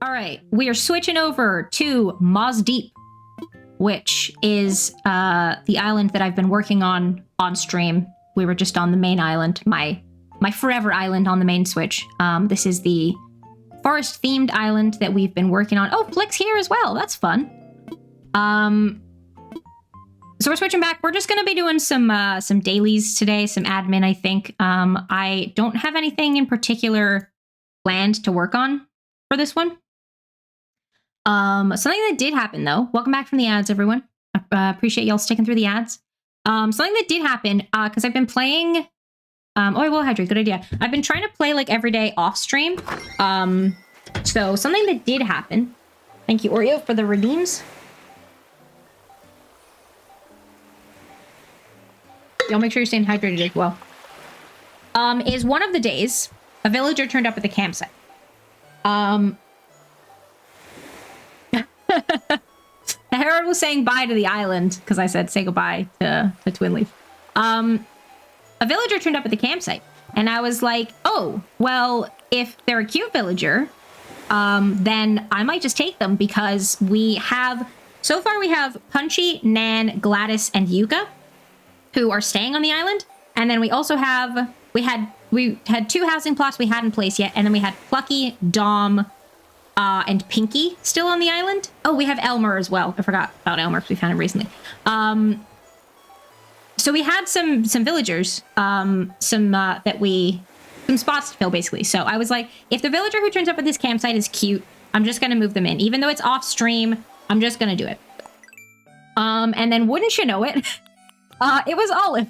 All right, we are switching over to Moz Deep, which is the island that I've been working on stream. We were just on the main island, my forever island on the main Switch. This is the forest-themed island that we've been working on. Oh, Flick's here as well. That's fun. So we're switching back. We're just going to be doing some dailies today, some admin, I think. I don't have anything in particular planned to work on for this one. Something that did happen, though. Welcome back from the ads, everyone. Appreciate y'all sticking through the ads. Something that did happen, because I've been playing... oh, I will hydrate. Good idea. I've been trying to play, like, every day off stream. So something that did happen... Thank you, Oreo, for the redeems. Y'all make sure you're staying hydrated as well. Is one of the days, a villager turned up at the campsite. Harold was saying bye to the island, because I said say goodbye to Twin Leaf. A villager turned up at the campsite, and I was like, oh, well, if they're a cute villager, then I might just take them, because we have, so far we have Punchy, Nan, Gladys, and Yuka, who are staying on the island. And then we also have, we had 2 housing plots we hadn't placed yet, and then we had Plucky, Dom, and Pinky still on the island. Oh, we have Elmer as well. I forgot about Elmer because we found him recently. So we had some villagers, some spots to fill, basically. So I was like, if the villager who turns up at this campsite is cute, I'm just gonna move them in. Even though it's off stream, I'm just gonna do it. And then wouldn't you know it, it was Olive,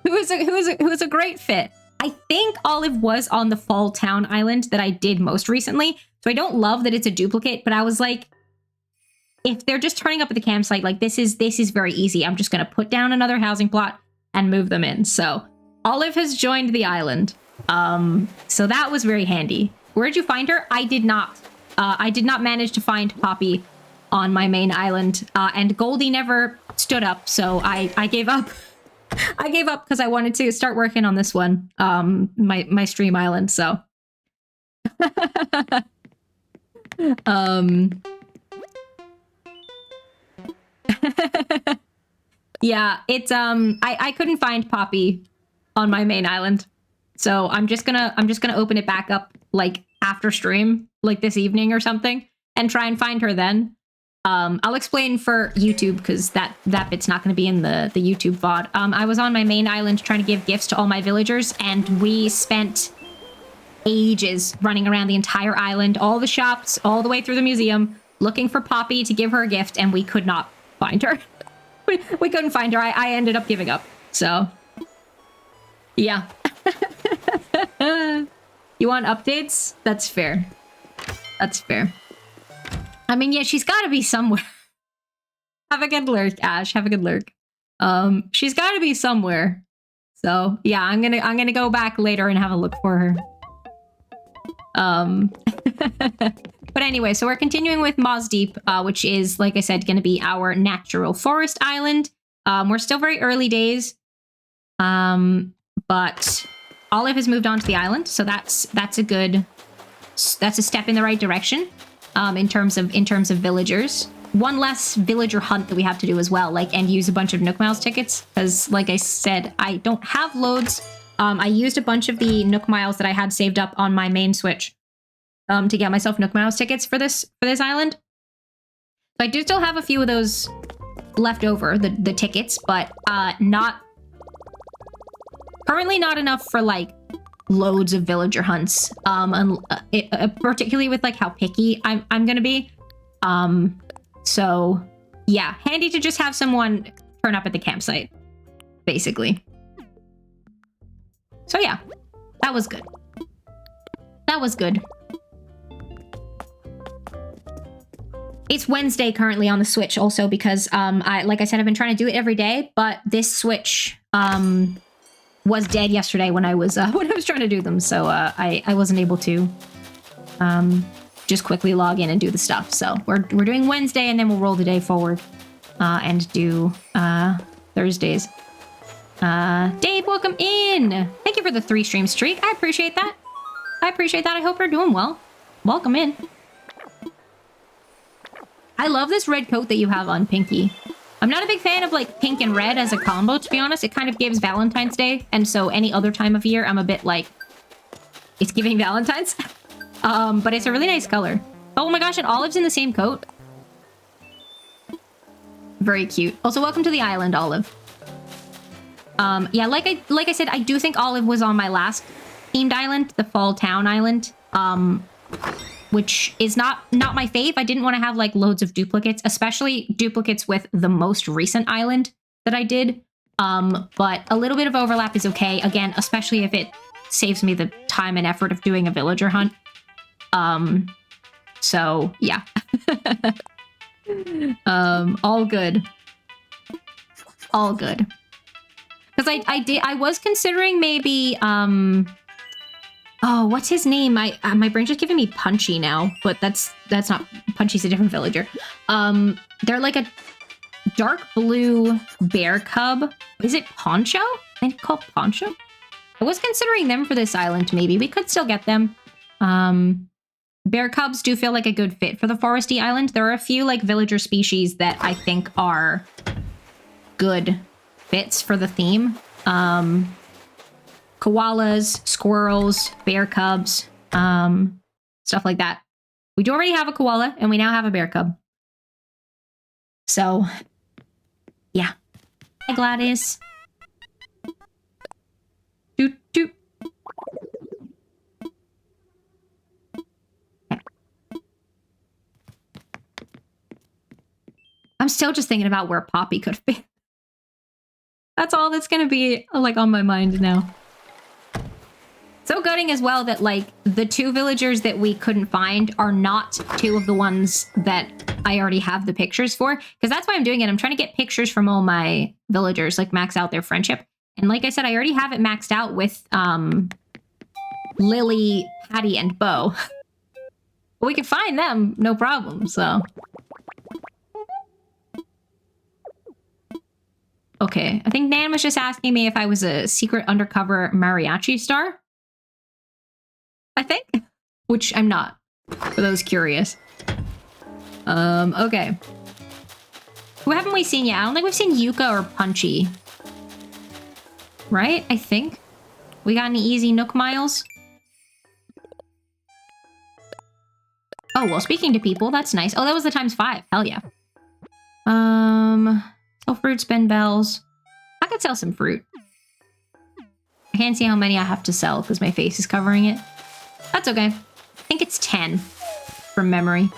who was a great fit. I think Olive was on the Fall Town Island that I did most recently, so I don't love that it's a duplicate, but I was like, if they're just turning up at the campsite, like this is very easy. I'm just gonna put down another housing plot and move them in. So Olive has joined the island. So that was very handy. Where'd you find her? I did not. I did not manage to find Poppy on my main island, and Goldie never stood up, so I gave up. I gave up because I wanted to start working on this one, my stream island. So, yeah, it's I couldn't find Poppy on my main island, so I'm just gonna open it back up like after stream, like this evening or something, and try and find her then. I'll explain for YouTube because that bit's not going to be in the YouTube VOD. I was on my main island trying to give gifts to all my villagers, and we spent ages running around the entire island, all the shops, all the way through the museum, looking for Poppy to give her a gift, and we could not find her. we couldn't find her. I ended up giving up. So, yeah. You want updates? That's fair. That's fair. I mean, yeah, she's got to be somewhere. Have a good lurk, Ash. Have a good lurk. She's got to be somewhere. So yeah, I'm gonna go back later and have a look for her. But anyway, so we're continuing with Moz Deep, which is, like I said, going to be our natural forest island. We're still very early days, but Olive has moved on to the island, so that's a step in the right direction. In terms of villagers. One less villager hunt that we have to do as well, like, and use a bunch of Nook Miles tickets, because like I said, I don't have loads. I used a bunch of the Nook Miles that I had saved up on my main Switch to get myself Nook Miles tickets for this island. So I do still have a few of those left over, the tickets, but currently not enough for like loads of villager hunts, particularly with like how picky I'm gonna be. So yeah, handy to just have someone turn up at the campsite, basically. So yeah, that was good. That was good. It's Wednesday currently on the Switch also because like I said, I've been trying to do it every day, but this Switch was dead yesterday when I was trying to do them, so I wasn't able to just quickly log in and do the stuff. So we're doing Wednesday, and then we'll roll the day forward and do Thursdays. Dave, welcome in. Thank you for the 3 stream streak. I appreciate that. I hope you're doing well. Welcome in. I love this red coat that you have on, Pinky. I'm not a big fan of like pink and red as a combo, to be honest. It kind of gives Valentine's Day. And so any other time of year, I'm a bit like, it's giving Valentine's. But it's a really nice color. Oh my gosh, and Olive's in the same coat. Very cute. Also, welcome to the island, Olive. Yeah, like I said, I do think Olive was on my last themed island, the Fall Town Island. Which is not my fave. I didn't want to have like loads of duplicates, especially duplicates with the most recent island that I did. But a little bit of overlap is okay. Again, especially if it saves me the time and effort of doing a villager hunt. So yeah. All good. All good. Because I was considering maybe, oh, what's his name? My brain's just giving me Punchy now, but that's not Punchy's a different villager. They're like a dark blue bear cub. Is it Poncho? I think called Poncho. I was considering them for this island. Maybe we could still get them. Bear cubs do feel like a good fit for the foresty island. There are a few like villager species that I think are good fits for the theme. Koalas, squirrels, bear cubs, stuff like that. We do already have a koala, and we now have a bear cub. So, yeah. Hi, Gladys. Doot, doot. Okay. I'm still just thinking about where Poppy could be. That's all that's gonna be, like, on my mind now. So gutting as well that, like, the 2 villagers that we couldn't find are not 2 of the ones that I already have the pictures for. Because that's why I'm doing it. I'm trying to get pictures from all my villagers, like, max out their friendship. And like I said, I already have it maxed out with Lily, Patty, and Bo. But we can find them, no problem, so. Okay, I think Nan was just asking me if I was a secret undercover mariachi star. I think, which I'm not, for those curious. Okay. Who haven't we seen yet? I don't think we've seen Yuka or Punchy. Right? I think. We got any easy Nook miles? Oh, well, speaking to people, that's nice. Oh, that was the ×5. Hell yeah. Sell fruit, spend bells. I could sell some fruit. I can't see how many I have to sell because my face is covering it. That's okay. I think it's 10 from memory.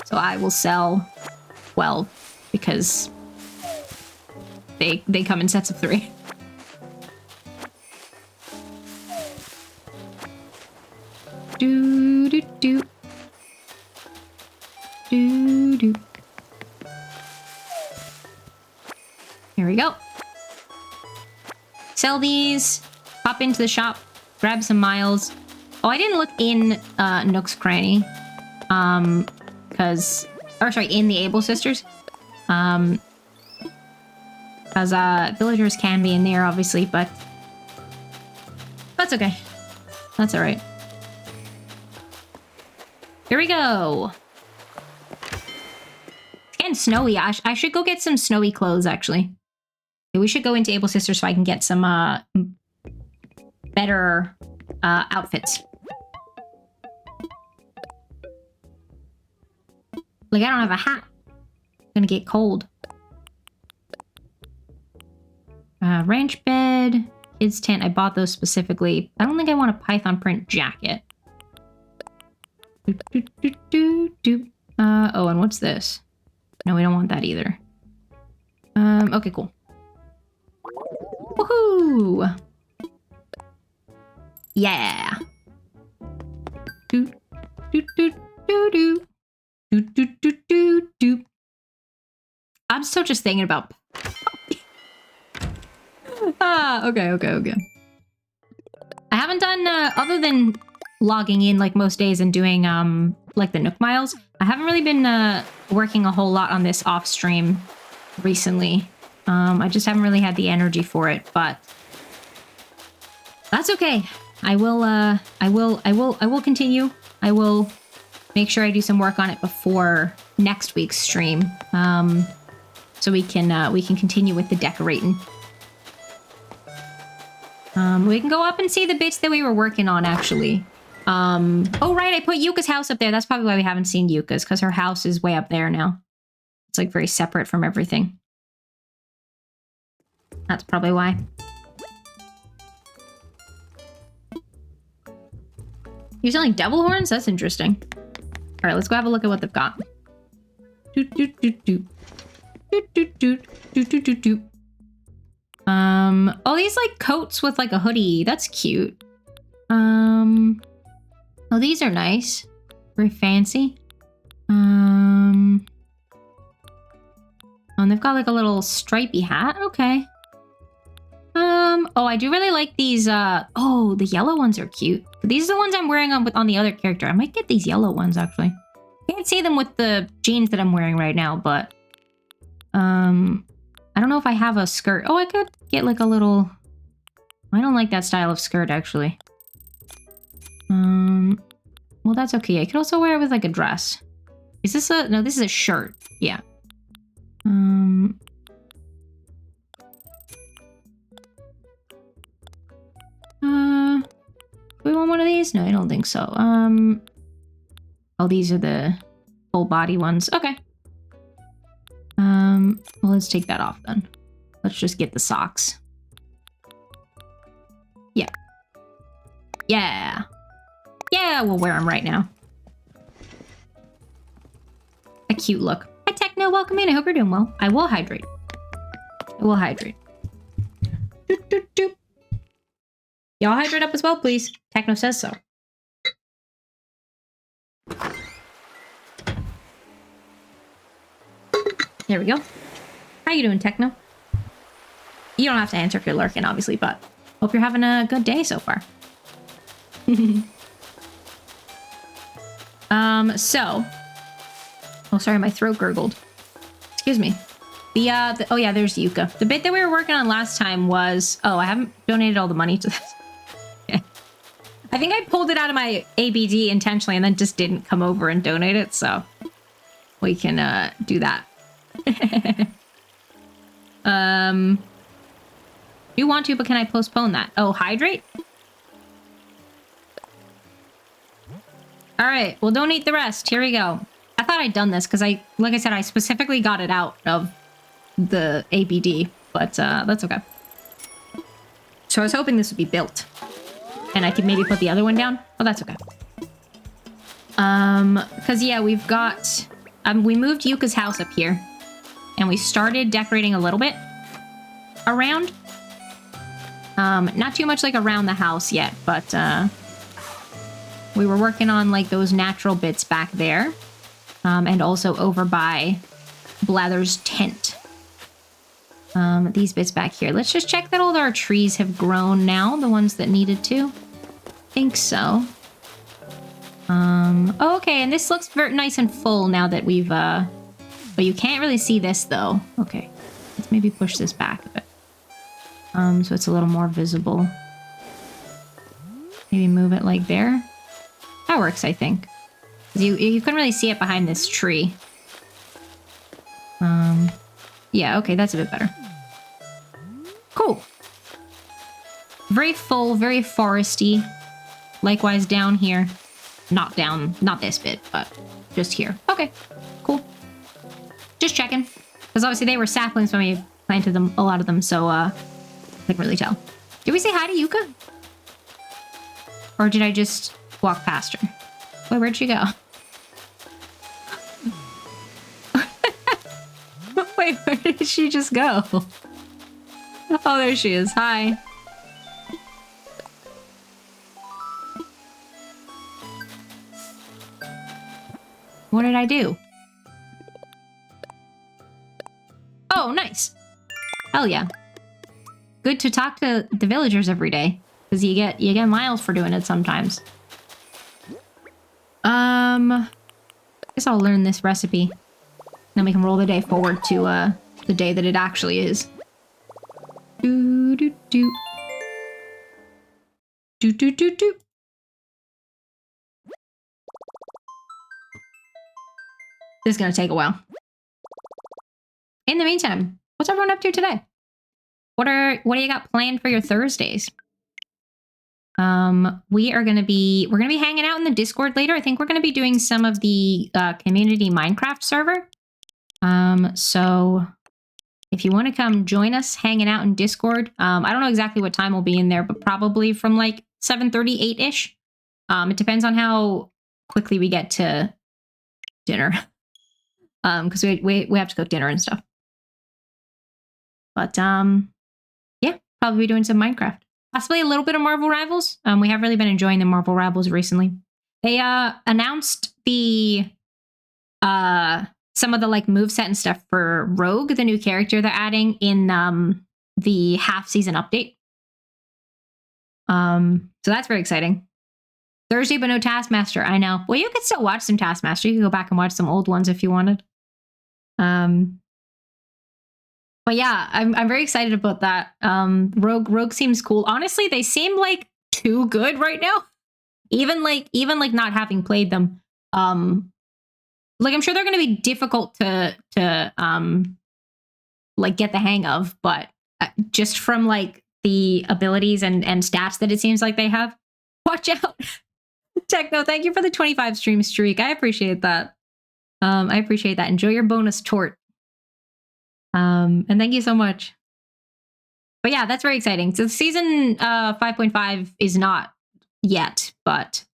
So I will sell 12 because they come in sets of 3. Do do do. Do do. Here we go. Sell these. Pop into the shop. Grab some miles. Oh, I didn't look in Nook's Cranny. Because... Or, sorry, in the Able Sisters. Because villagers can be in there, obviously, but... That's okay. That's alright. Here we go. It's getting snowy. I should go get some snowy clothes, actually. We should go into Able Sisters so I can get some better outfits. Like, I don't have a hat. It's gonna get cold. Ranch bed, kids tent. I bought those specifically. I don't think I want a python print jacket. Oh, and what's this? No, we don't want that either. Okay, cool. Woohoo! Yeah. Do do do do do do do do do do. I'm still just thinking about. Okay. I haven't done other than logging in like most days and doing like the Nook miles. I haven't really been working a whole lot on this off stream recently. I just haven't really had the energy for it, but that's okay. I will continue. I will make sure I do some work on it before next week's stream. So we can continue with the decorating. We can go up and see the bits that we were working on, actually. Oh, right, I put Yuka's house up there. That's probably why we haven't seen Yuka's, because her house is way up there now. It's like very separate from everything. That's probably why. You're selling devil horns? That's interesting. All right, let's go have a look at what they've got. Doot, doot, doot, doot. Doot, doot, doot. Doot, doot, doot, doot. Oh, these like coats with like a hoodie. That's cute. Oh, these are nice. Very fancy. Oh, and they've got like a little stripy hat. Okay. Oh, I do really like these, oh, the yellow ones are cute. These are the ones I'm wearing on the other character. I might get these yellow ones, actually. I can't see them with the jeans that I'm wearing right now, but, I don't know if I have a skirt. Oh, I could get like a little, I don't like that style of skirt, actually. Well, that's okay. I could also wear it with like a dress. Is this a, no, this is a shirt. Yeah. Do we want one of these? No, I don't think so. Oh, these are the full body ones. Okay. Well, let's take that off then. Let's just get the socks. Yeah. Yeah. Yeah, we'll wear them right now. A cute look. Hi, Techno. Welcome in. I hope you're doing well. I will hydrate. I will hydrate. Doop, doop, doop. Y'all hydrate up as well, please. Techno says so. There we go. How you doing, Techno? You don't have to answer if you're lurking, obviously, but hope you're having a good day so far. Oh, sorry, my throat gurgled. Excuse me. Oh yeah, there's Yuka. The bit that we were working on last time was, oh, I haven't donated all the money to this. Okay. I think I pulled it out of my ABD intentionally and then just didn't come over and donate it, so we can do that. You want to, but can I postpone that? Oh, hydrate? All right, we'll donate the rest. Here we go. I thought I'd done this because like I said, I specifically got it out of the ABD, but that's okay. So I was hoping this would be built and I could maybe put the other one down. Oh, that's okay. Because yeah, we've got, we moved Yuka's house up here and we started decorating a little bit around. Not too much like around the house yet, but we were working on like those natural bits back there. And also over by Blather's tent. These bits back here. Let's just check that all our trees have grown now, the ones that needed to. Think so. Oh, okay, and this looks very nice and full now that we've, but you can't really see this though. Okay, let's maybe push this back a bit. So it's a little more visible. Maybe move it like there. That works, I think. You couldn't really see it behind this tree. Yeah, okay, that's a bit better. Cool. Very full, very foresty. Likewise down here. Not this bit, but just here. Okay, cool. Just checking. Because obviously they were saplings when we planted them, a lot of them, so I couldn't really tell. Did we say hi to Yuka? Or did I just walk past her? Wait, where'd she go? Wait, where did she just go? Oh, there she is. Hi. What did I do? Oh, nice. Hell yeah. Good to talk to the villagers every day, because you get miles for doing it sometimes. I guess I'll learn this recipe. Then we can roll the day forward to the day that it actually is. Do do do. Do do do do. This is gonna take a while. In the meantime, what's everyone up to today? What do you got planned for your Thursdays? We're gonna be hanging out in the Discord later. I think we're gonna be doing some of the community Minecraft server. So if you want to come join us hanging out in Discord, I don't know exactly what time we'll be in there, but probably from like 7:30, 8-ish. It depends on how quickly we get to dinner. Because we have to cook dinner and stuff. But yeah, probably be doing some Minecraft. Possibly a little bit of Marvel Rivals. We have really been enjoying the Marvel Rivals recently. They announced the some of the like moveset and stuff for Rogue, the new character they're adding in the half-season update. So that's very exciting. Thursday, but no Taskmaster. I know. Well, you could still watch some Taskmaster. You can go back and watch some old ones if you wanted. But yeah, I'm very excited about that. Rogue seems cool. Honestly, they seem like too good right now. Even like not having played them. Like I'm sure they're going to be difficult to like get the hang of, but just from like the abilities and stats that it seems like they have, watch out. Techno, thank you for the 25 stream streak. I appreciate that. I appreciate that. Enjoy your bonus tort. And thank you so much. But yeah, that's very exciting. So season 5.5 is not yet, but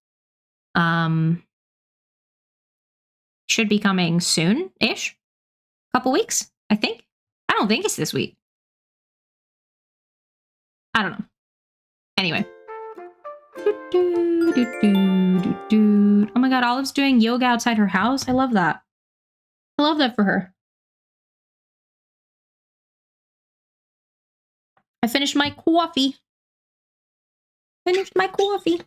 should be coming soon-ish. Couple weeks, I think. I don't think it's this week. I don't know. Anyway. Oh my god, Olive's doing yoga outside her house. I love that. I love that for her. I finished my coffee. Finished my coffee.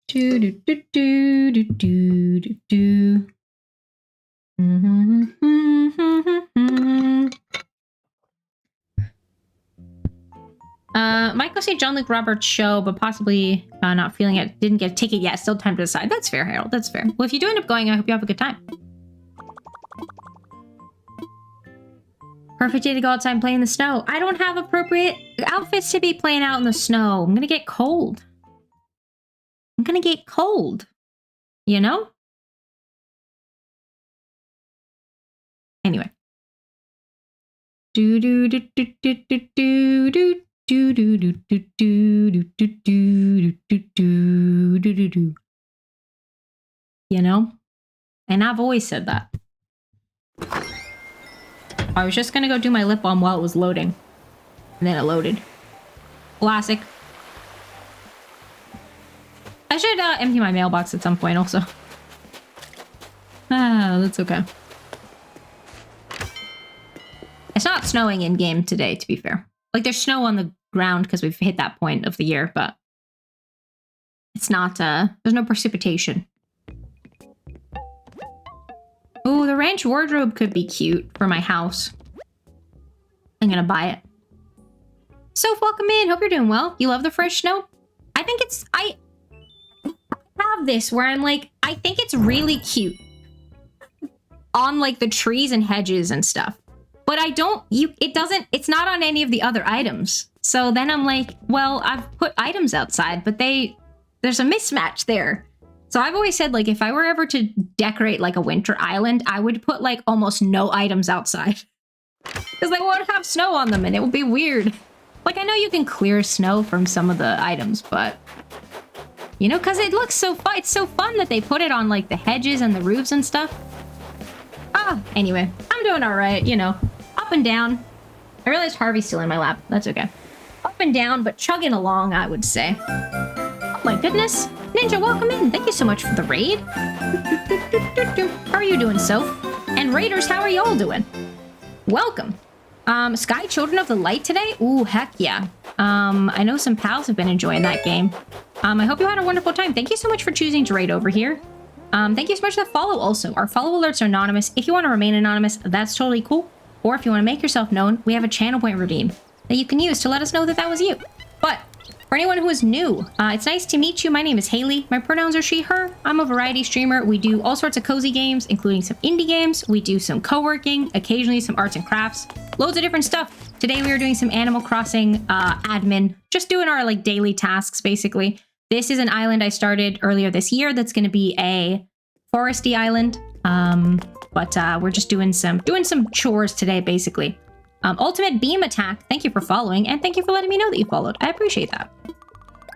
Do do do do do do do do. Might go see John Luke Roberts' show, but possibly not feeling it. Didn't get a ticket yet. Still time to decide. That's fair, Harold. That's fair. Well, if you do end up going, I hope you have a good time. Perfect day to go outside and play in the snow. I don't have appropriate outfits to be playing out in the snow. I'm gonna get cold. I'm gonna get cold. You know? Anyway. Do do do do do do do do. Do do do do do do do do do do do do. You know? And I've always said that. I was just gonna go do my lip balm while it was loading. And then it loaded. Classic. I should empty my mailbox at some point also. Ah, that's okay. It's not snowing in game today, to be fair. Like, there's snow on the ground because we've hit that point of the year, but it's not, there's no precipitation. Oh, the ranch wardrobe could be cute for my house. I'm gonna buy it. Soph, welcome in. Hope you're doing well. You love the fresh snow? I think it's, I have this where I'm like, I think it's really cute on like the trees and hedges and stuff. But I don't, it's not on any of the other items. So then I'm like, well, I've put items outside, but there's a mismatch there. So I've always said, like, if I were ever to decorate like a winter island, I would put like almost no items outside. Because they won't have snow on them and it would be weird. Like, I know you can clear snow from some of the items, but, you know, because it looks so fun. It's so fun that they put it on like the hedges and the roofs and stuff. Ah, anyway, I'm doing all right, you know. Up and down. I realized Harvey's still in my lap. That's okay. Up and down, but chugging along, I would say. Oh my goodness. Ninja, welcome in. Thank you so much for the raid. How are you doing, Soph? And Raiders, how are y'all doing? Welcome. Sky Children of the Light today? Ooh, heck yeah. I know some pals have been enjoying that game. I hope you had a wonderful time. Thank you so much for choosing to raid over here. Thank you so much for the follow also. Our follow alerts are anonymous. If you want to remain anonymous, that's totally cool. Or if you want to make yourself known, we have a channel point redeem that you can use to let us know that that was you. But For anyone who is new, it's nice to meet you. My name is Haley. My pronouns are she, her. I'm a variety streamer. We do all sorts of cozy games, including some indie games. We do some co-working, occasionally some arts and crafts, loads of different stuff. Today we are doing some Animal Crossing admin, just doing our like daily tasks, basically. This is an island I started earlier this year that's going to be a foresty island. But we're just doing some chores today, basically. Ultimate Beam Attack, thank you for following, and thank you for letting me know that you followed. I appreciate that.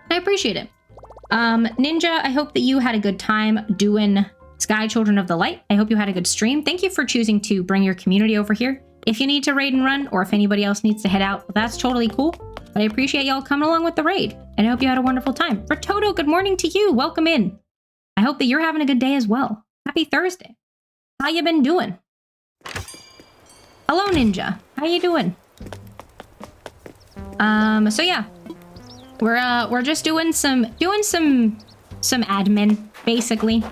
I appreciate it. Ninja, I hope that you had a good time doing Sky Children of the Light. I hope you had a good stream. Thank you for choosing to bring your community over here. If you need to raid and run, or if anybody else needs to head out, well, that's totally cool. But I appreciate y'all coming along with the raid, and I hope you had a wonderful time. For Toto, good morning to you. Welcome in. I hope that you're having a good day as well. Happy Thursday. How you been doing? Hello, Ninja. How you doing? So yeah, we're just doing some admin, basically.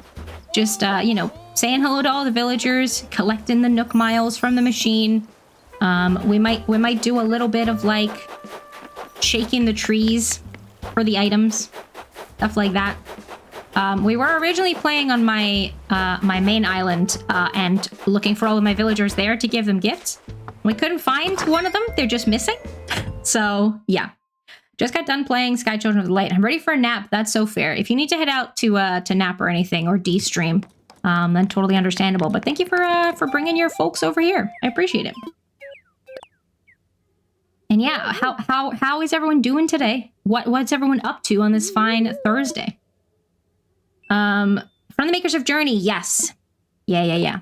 Just you know, saying hello to all the villagers, collecting the Nook miles from the machine. We might do a little bit of like shaking the trees for the items, stuff like that. We were originally playing on my my main island and looking for all of my villagers there to give them gifts. We couldn't find one of them. They're just missing. So yeah, just got done playing Sky Children of the Light. I'm ready for a nap. That's so fair. If you need to head out to nap or anything or de-stream, then totally understandable. But thank you for bringing your folks over here. I appreciate it. And yeah, how is everyone doing today? What's everyone up to on this fine Thursday? From the makers of Journey, yes. Yeah.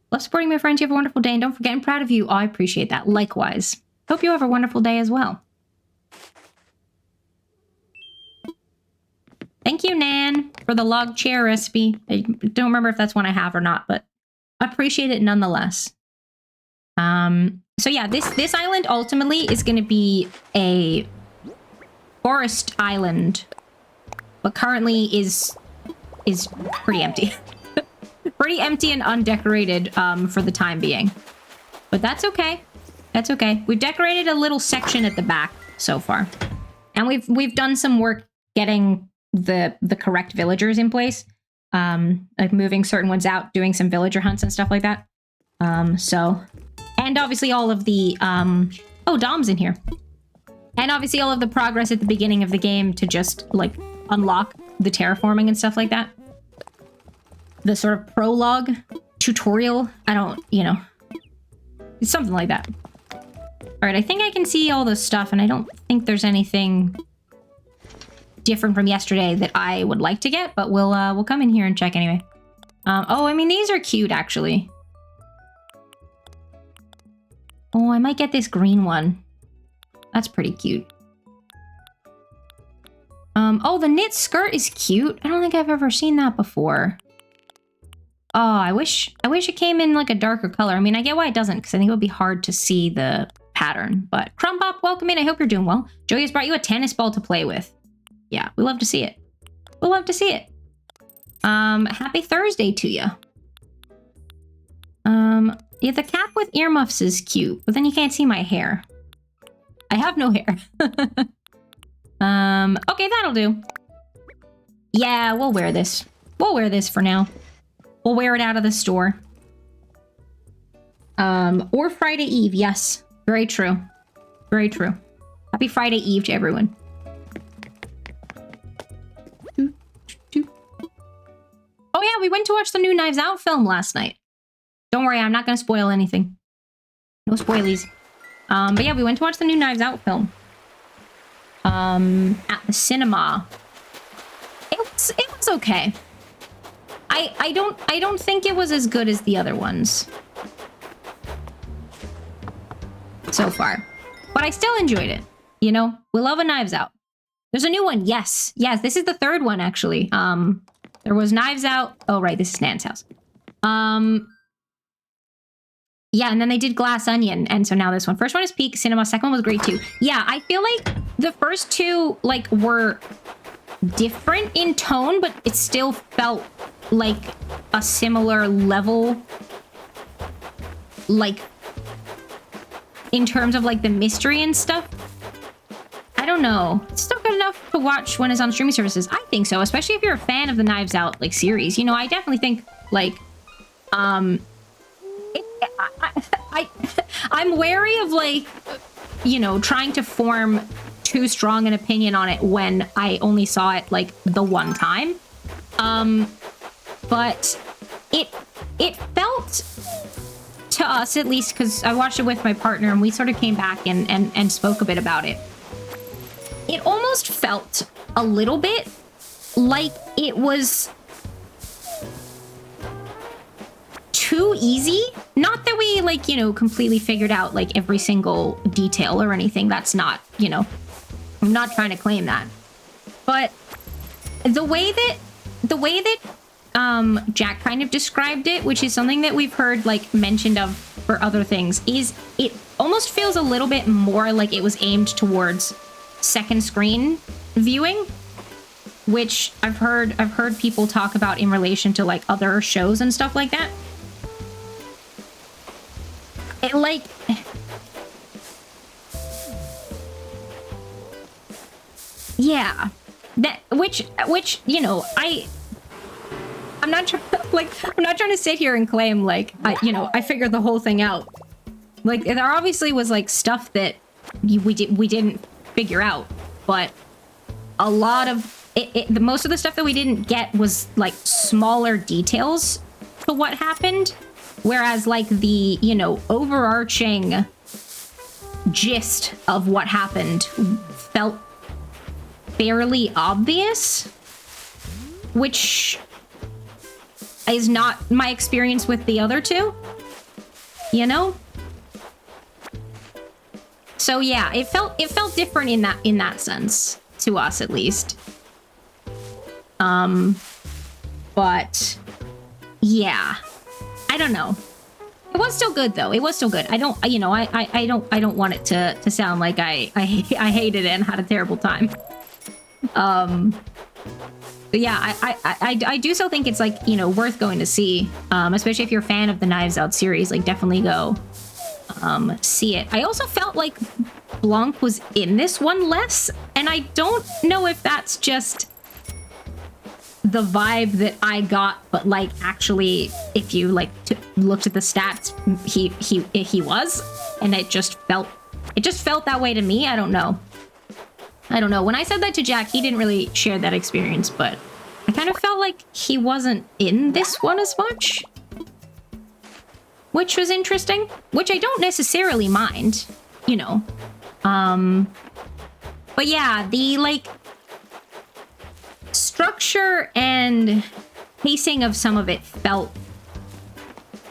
Love supporting my friends. You have a wonderful day, and don't forget, I'm proud of you. Oh, I appreciate that. Likewise. Hope you have a wonderful day as well. Thank you, Nan, for the log chair recipe. I don't remember if that's one I have or not, but I appreciate it nonetheless. So yeah, this island ultimately is going to be a forest island, but currently is pretty empty. Pretty empty and undecorated for the time being. But that's okay. That's okay. We've decorated a little section at the back so far. And we've done some work getting the correct villagers in place. Like moving certain ones out, doing some villager hunts and stuff like that. So, and obviously all of the oh, Dom's in here. And obviously all of the progress at the beginning of the game to just like unlock the terraforming and stuff like that. The sort of prologue tutorial. I don't, you know, it's something like that. All right, I think I can see all the stuff, and I don't think there's anything different from yesterday that I would like to get, but we'll come in here and check anyway. Oh, I mean, these are cute, actually. Oh, I might get this green one. That's pretty cute. Oh, the knit skirt is cute. I don't think I've ever seen that before. Oh, I wish it came in like a darker color. I mean, I get why it doesn't, because I think it would be hard to see the pattern. But Crumbop, welcome in. I hope you're doing well. Joey has brought you a tennis ball to play with. Yeah, we love to see it. We'll love to see it. Happy Thursday to you. Yeah, the cap with earmuffs is cute, but then you can't see my hair. I have no hair. Okay, that'll do. Yeah, we'll wear this. We'll wear this for now. We'll wear it out of the store. Or Friday Eve, yes. Very true. Very true. Happy Friday Eve to everyone. Oh yeah, we went to watch the new Knives Out film last night. Don't worry, I'm not gonna spoil anything. No spoilies. But yeah, we went to watch the new Knives Out film. At the cinema. It was okay. I don't think it was as good as the other ones so far, but I still enjoyed it. You know, we love a Knives Out. There's a new one. Yes, this is the third one actually. There was Knives Out. Oh right, this is Nan's house. Yeah, and then they did Glass Onion, and so now this one. First one is peak cinema. Second one was great too. Yeah, I feel like the first two like were different in tone, but it still felt like a similar level, like in terms of like the mystery and stuff. don't know. It's still good enough to watch when it's on streaming services. I think so, especially if you're a fan of the Knives Out like series. You know, I definitely think like, I'm wary of like, you know, trying to form too strong an opinion on it when I only saw it like the one time. But it felt to us, at least, because I watched it with my partner and we sort of came back and spoke a bit about it. It almost felt a little bit like it was too easy. Not that we, like, you know, completely figured out, like, every single detail or anything. That's not, you know, I'm not trying to claim that. But the way that Jack kind of described it, which is something that we've heard, like, mentioned of for other things, is it almost feels a little bit more like it was aimed towards second screen viewing, which I've heard people talk about in relation to, like, other shows and stuff like that. It, like, yeah, that which you know, I'm not trying to sit here and claim like I figured the whole thing out. Like, there obviously was like stuff that we didn't figure out, but a lot of the most of the stuff that we didn't get was like smaller details to what happened, whereas like the, you know, overarching gist of what happened felt fairly obvious, which is not my experience with the other two, you know? So yeah, it felt different in that sense, to us at least. But yeah, I don't know. It was still good though. It was still good. I don't want it to sound like I hated it and had a terrible time. But yeah, I do still think it's like, you know, worth going to see, especially if you're a fan of the Knives Out series. Like, definitely go see it. I also felt like Blanc was in this one less, and I don't know if that's just the vibe that I got, but like actually, if you like looked at the stats, he was, and it just felt that way to me. I don't know. When I said that to Jack, he didn't really share that experience, but I kind of felt like he wasn't in this one as much, which was interesting, which I don't necessarily mind, you know. But yeah, the like structure and pacing of some of it felt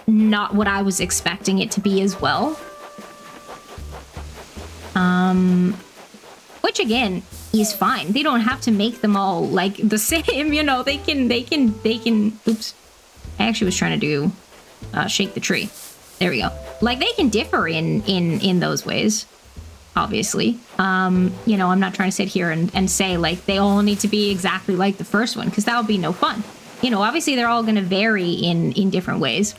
not what I was expecting it to be as well. Which again is fine. They don't have to make them all like the same, you know. They can oops. I actually was trying to do shake the tree. There we go. Like, they can differ in those ways, obviously. You know, I'm not trying to sit here and say like they all need to be exactly like the first one, because that would be no fun. You know, obviously they're all going to vary in different ways.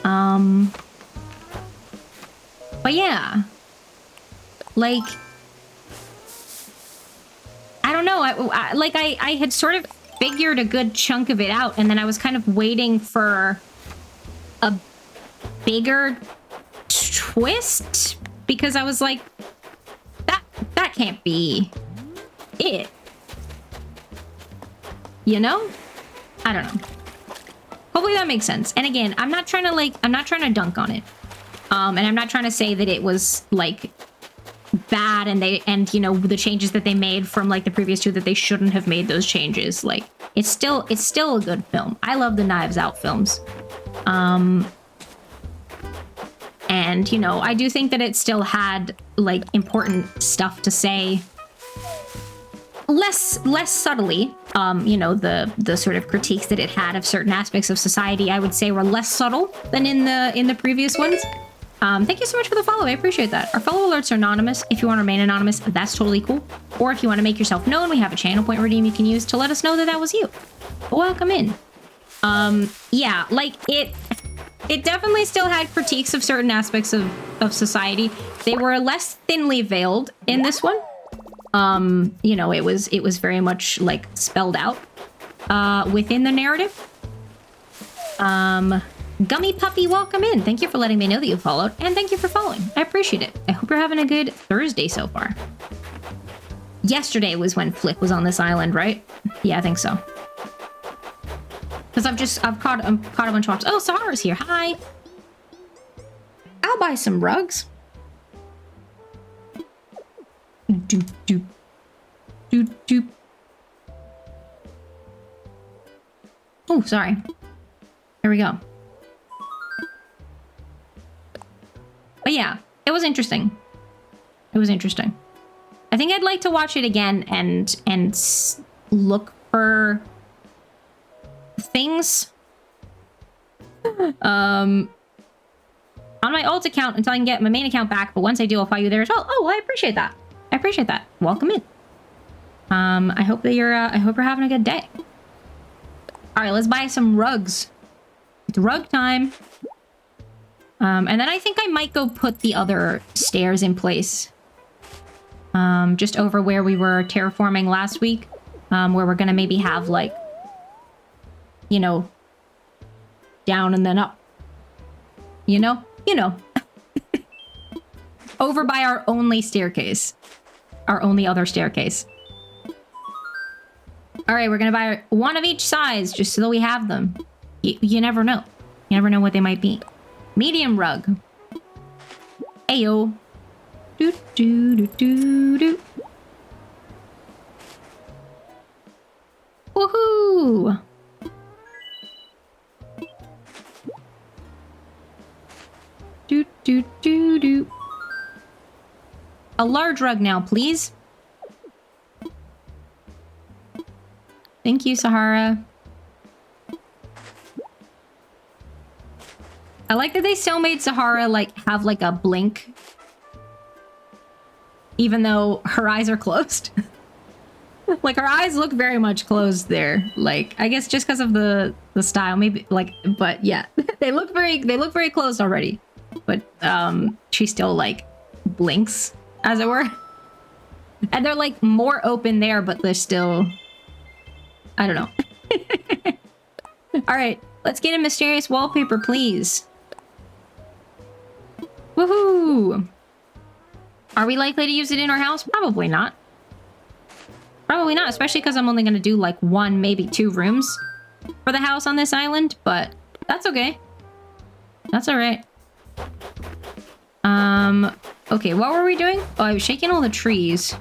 But yeah, like, I don't know. I had sort of figured a good chunk of it out, and then I was kind of waiting for a bigger twist, because I was like, that can't be it. You know? I don't know. Hopefully that makes sense. And again, I'm not trying to dunk on it. And I'm not trying to say that it was like bad and you know, the changes that they made from like the previous two, that they shouldn't have made those changes. Like, it's still a good film. I love the Knives Out films. And you know, I do think that it still had like important stuff to say, less subtly. You know, the sort of critiques that it had of certain aspects of society, I would say, were less subtle than in the previous ones. Thank you so much for the follow. I appreciate that. Our follow alerts are anonymous. If you want to remain anonymous, that's totally cool. Or if you want to make yourself known, we have a channel point redeem you can use to let us know that was you. Welcome in. Yeah, like it definitely still had critiques of certain aspects of society. They were less thinly veiled in this one. You know, it was very much like spelled out within the narrative. Gummy Puppy, welcome in. Thank you for letting me know that you followed, and thank you for following. I appreciate it. I hope you're having a good Thursday so far. Yesterday was when Flick was on this island, right? Yeah, I think so. Because I've caught a bunch of walks. Oh, Sahara's here. Hi. I'll buy some rugs. Doop doop. Doop doop. Oh, sorry. Here we go. But yeah, it was interesting. It was interesting. I think I'd like to watch it again and look for things on my alt account until I can get my main account back. But once I do, I'll follow you there as well. Oh, well, I appreciate that. I appreciate that. Welcome in. I hope that you're having a good day. All right, let's buy some rugs. It's rug time. And then I think I might go put the other stairs in place. Just over where we were terraforming last week. Where we're gonna maybe have like, you know, down and then up. You know? You know. Over by our only staircase. Our only other staircase. All right, we're gonna buy one of each size just so that we have them. You never know. You never know what they might be. Medium rug. Ayo. Do do do do do. Woohoo! Do do do do. A large rug now, please. Thank you, Sahara. I like that they still made Sahara like have like a blink, even though her eyes are closed. Like her eyes look very much closed there. Like I guess just because of the style, maybe like, but yeah, they look very closed already. But she still like blinks, as it were, and they're like more open there, but they're still. I don't know. All right, let's get a mysterious wallpaper, please. Woohoo! Are we likely to use it in our house? Probably not. Probably not, especially because I'm only going to do like 1, maybe 2 rooms for the house on this island, but that's okay. That's all right. Okay, what were we doing? Oh, I was shaking all the trees.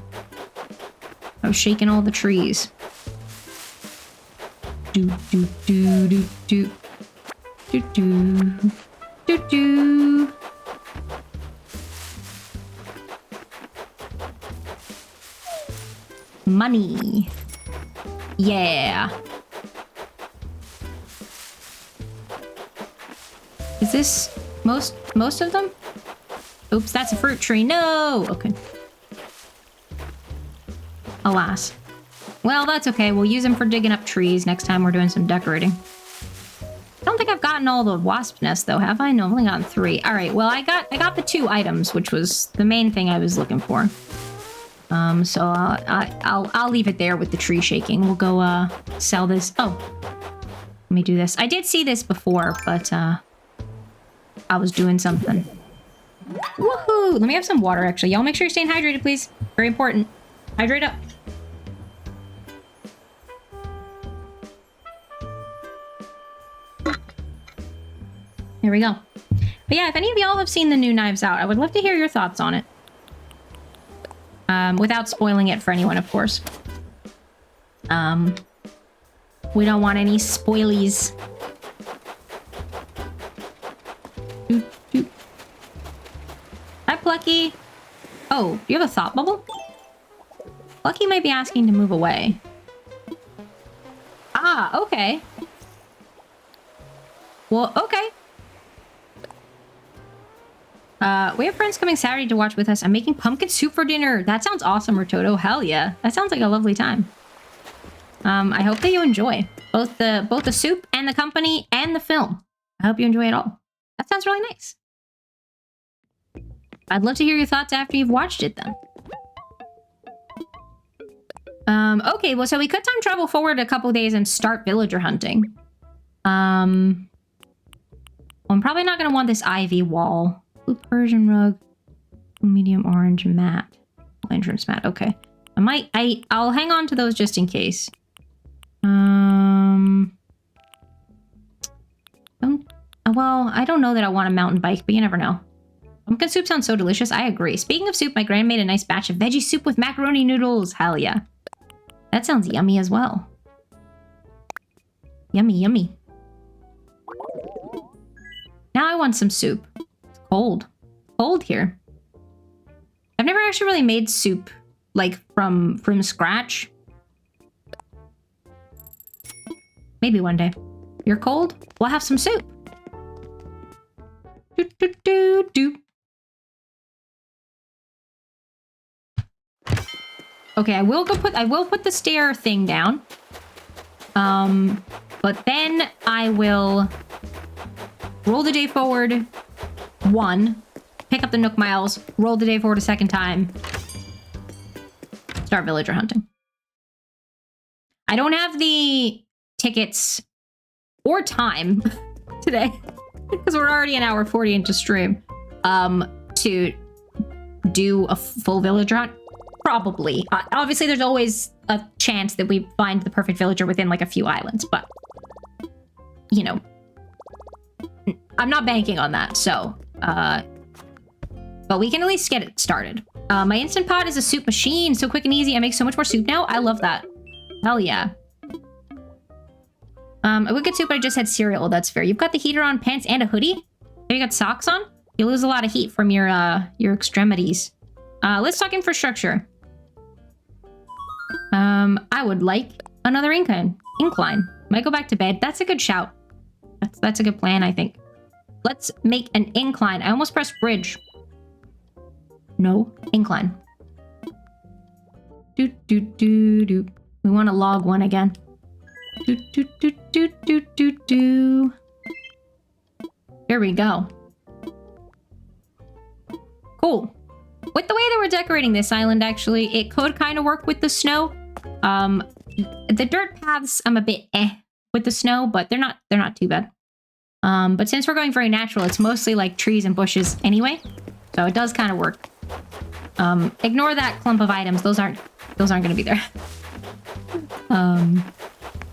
Do do do do do do do do do. Money. Yeah. Is this most of them? Oops, that's a fruit tree. No. Okay. Alas. Well, that's okay. We'll use them for digging up trees next time we're doing some decorating. I don't think I've gotten all the wasp nests though, have I? No, I've only gotten 3. All right. Well, I got the 2 items, which was the main thing I was looking for. So I'll leave it there with the tree shaking. We'll go sell this. Oh, let me do this. I did see this before, but I was doing something. Woohoo! Let me have some water. Actually, y'all make sure you're staying hydrated, please. Very important. Hydrate up. There we go. But yeah, if any of y'all have seen the new Knives Out, I would love to hear your thoughts on it. Without spoiling it for anyone, of course. We don't want any spoilies. Hi, Plucky. Oh, do you have a thought bubble? Plucky might be asking to move away. Ah, okay. Well, okay. We have friends coming Saturday to watch with us. I'm making pumpkin soup for dinner. That sounds awesome, Rototo. Hell yeah. That sounds like a lovely time. I hope that you enjoy both the soup and the company and the film. I hope you enjoy it all. That sounds really nice. I'd love to hear your thoughts after you've watched it then. Okay, well, so we could time travel forward a couple days and start villager hunting. I'm probably not gonna want this ivy wall. Blue Persian rug, medium orange mat, entrance mat. Okay, I'll hang on to those just in case. Well, I don't know that I want a mountain bike, but you never know. Pumpkin soup sounds so delicious. I agree. Speaking of soup, my gran made a nice batch of veggie soup with macaroni noodles. Hell yeah. That sounds yummy as well. Yummy, yummy. Now I want some soup. It's cold. Cold here. I've never actually really made soup, like, from scratch. Maybe one day. You're cold? We'll have some soup. Do, do, do, do. Okay, I will put the stair thing down. But then I will roll the day forward 1, pick up the Nook Miles, roll the day forward a second time, start villager hunting. I don't have the tickets or time today because we're already an hour 40 into stream to do a full villager hunt. Probably. Obviously, there's always a chance that we find the perfect villager within like a few islands, but you know, I'm not banking on that. So, but we can at least get it started. My Instant Pot is a soup machine, so quick and easy. I make so much more soup now. I love that. Hell yeah. I would get soup, but I just had cereal. That's fair. You've got the heater on, pants, and a hoodie. Have you got socks on? You lose a lot of heat from your extremities. Let's talk infrastructure. I would like another incline. Might go back to bed. That's a good shout. That's a good plan, I think. Let's make an incline. I almost pressed bridge. No, incline. Do do do do. We want to log one again. Do do do do do do do. Here we go. Cool. With the way that we're decorating this island, actually, it could kind of work with the snow. The dirt paths, I'm a bit with the snow, but they're not too bad. But since we're going very natural, it's mostly like trees and bushes anyway, so it does kind of work. Ignore that clump of items; those aren't going to be there.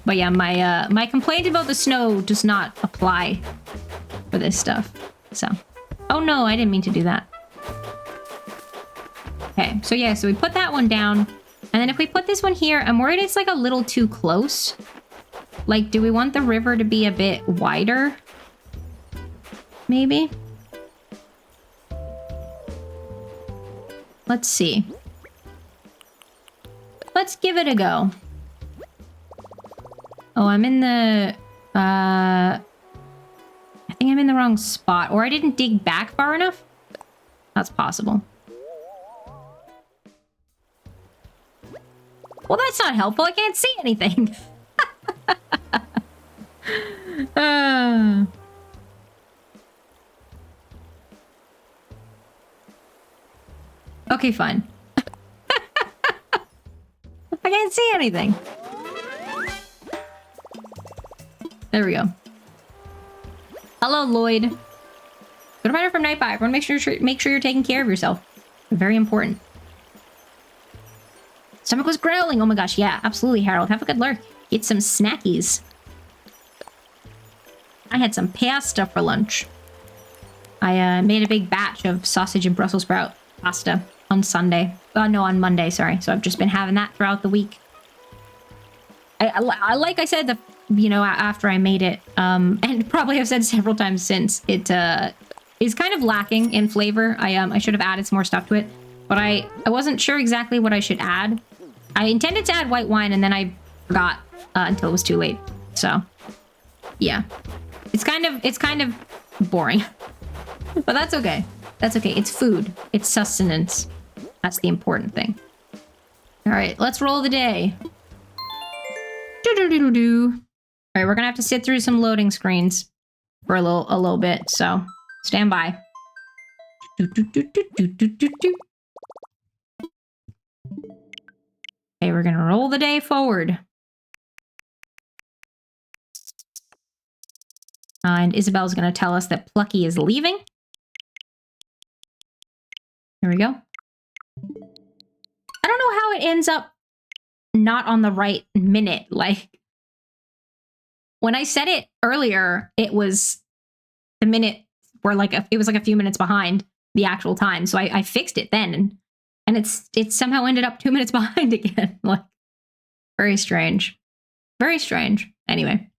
But yeah, my complaint about the snow does not apply for this stuff. So, oh no, I didn't mean to do that. Okay, so yeah, so we put that one down. And then if we put this one here, I'm worried it's like a little too close. Like, do we want the river to be a bit wider? Maybe? Let's see. Let's give it a go. Oh, I'm in the... I think I'm in the wrong spot. Or I didn't dig back far enough? That's possible. Well, that's not helpful. I can't see anything. Okay, fine. I can't see anything. There we go. Hello, Lloyd. Good reminder from Nightbot. Everyone, make sure you're taking care of yourself. Very important. Stomach was growling. Oh my gosh, yeah, absolutely, Harold. Have a good lurk. Get some snackies. I had some pasta for lunch. I made a big batch of sausage and Brussels sprout pasta on Sunday. No, on Monday, sorry. So I've just been having that throughout the week. I like I said, you know, after I made it, and probably have said several times since, it is kind of lacking in flavor. I should have added some more stuff to it, but I wasn't sure exactly what I should add. I intended to add white wine, and then I forgot until it was too late. So, yeah, it's kind of boring, but that's okay. That's okay. It's food. It's sustenance. That's the important thing. All right, let's roll the day. Do-do-do-do-do. All right, we're gonna have to sit through some loading screens for a little bit. So stand by. Do-do-do-do-do-do-do-do. Okay, we're gonna roll the day forward. And Isabel's gonna tell us that Plucky is leaving. Here we go. I don't know how it ends up not on the right minute. Like, when I said it earlier, it was the minute where it was like a few minutes behind the actual time. So I fixed it then, and it somehow ended up 2 minutes behind again. Like, very strange. Very strange. Anyway,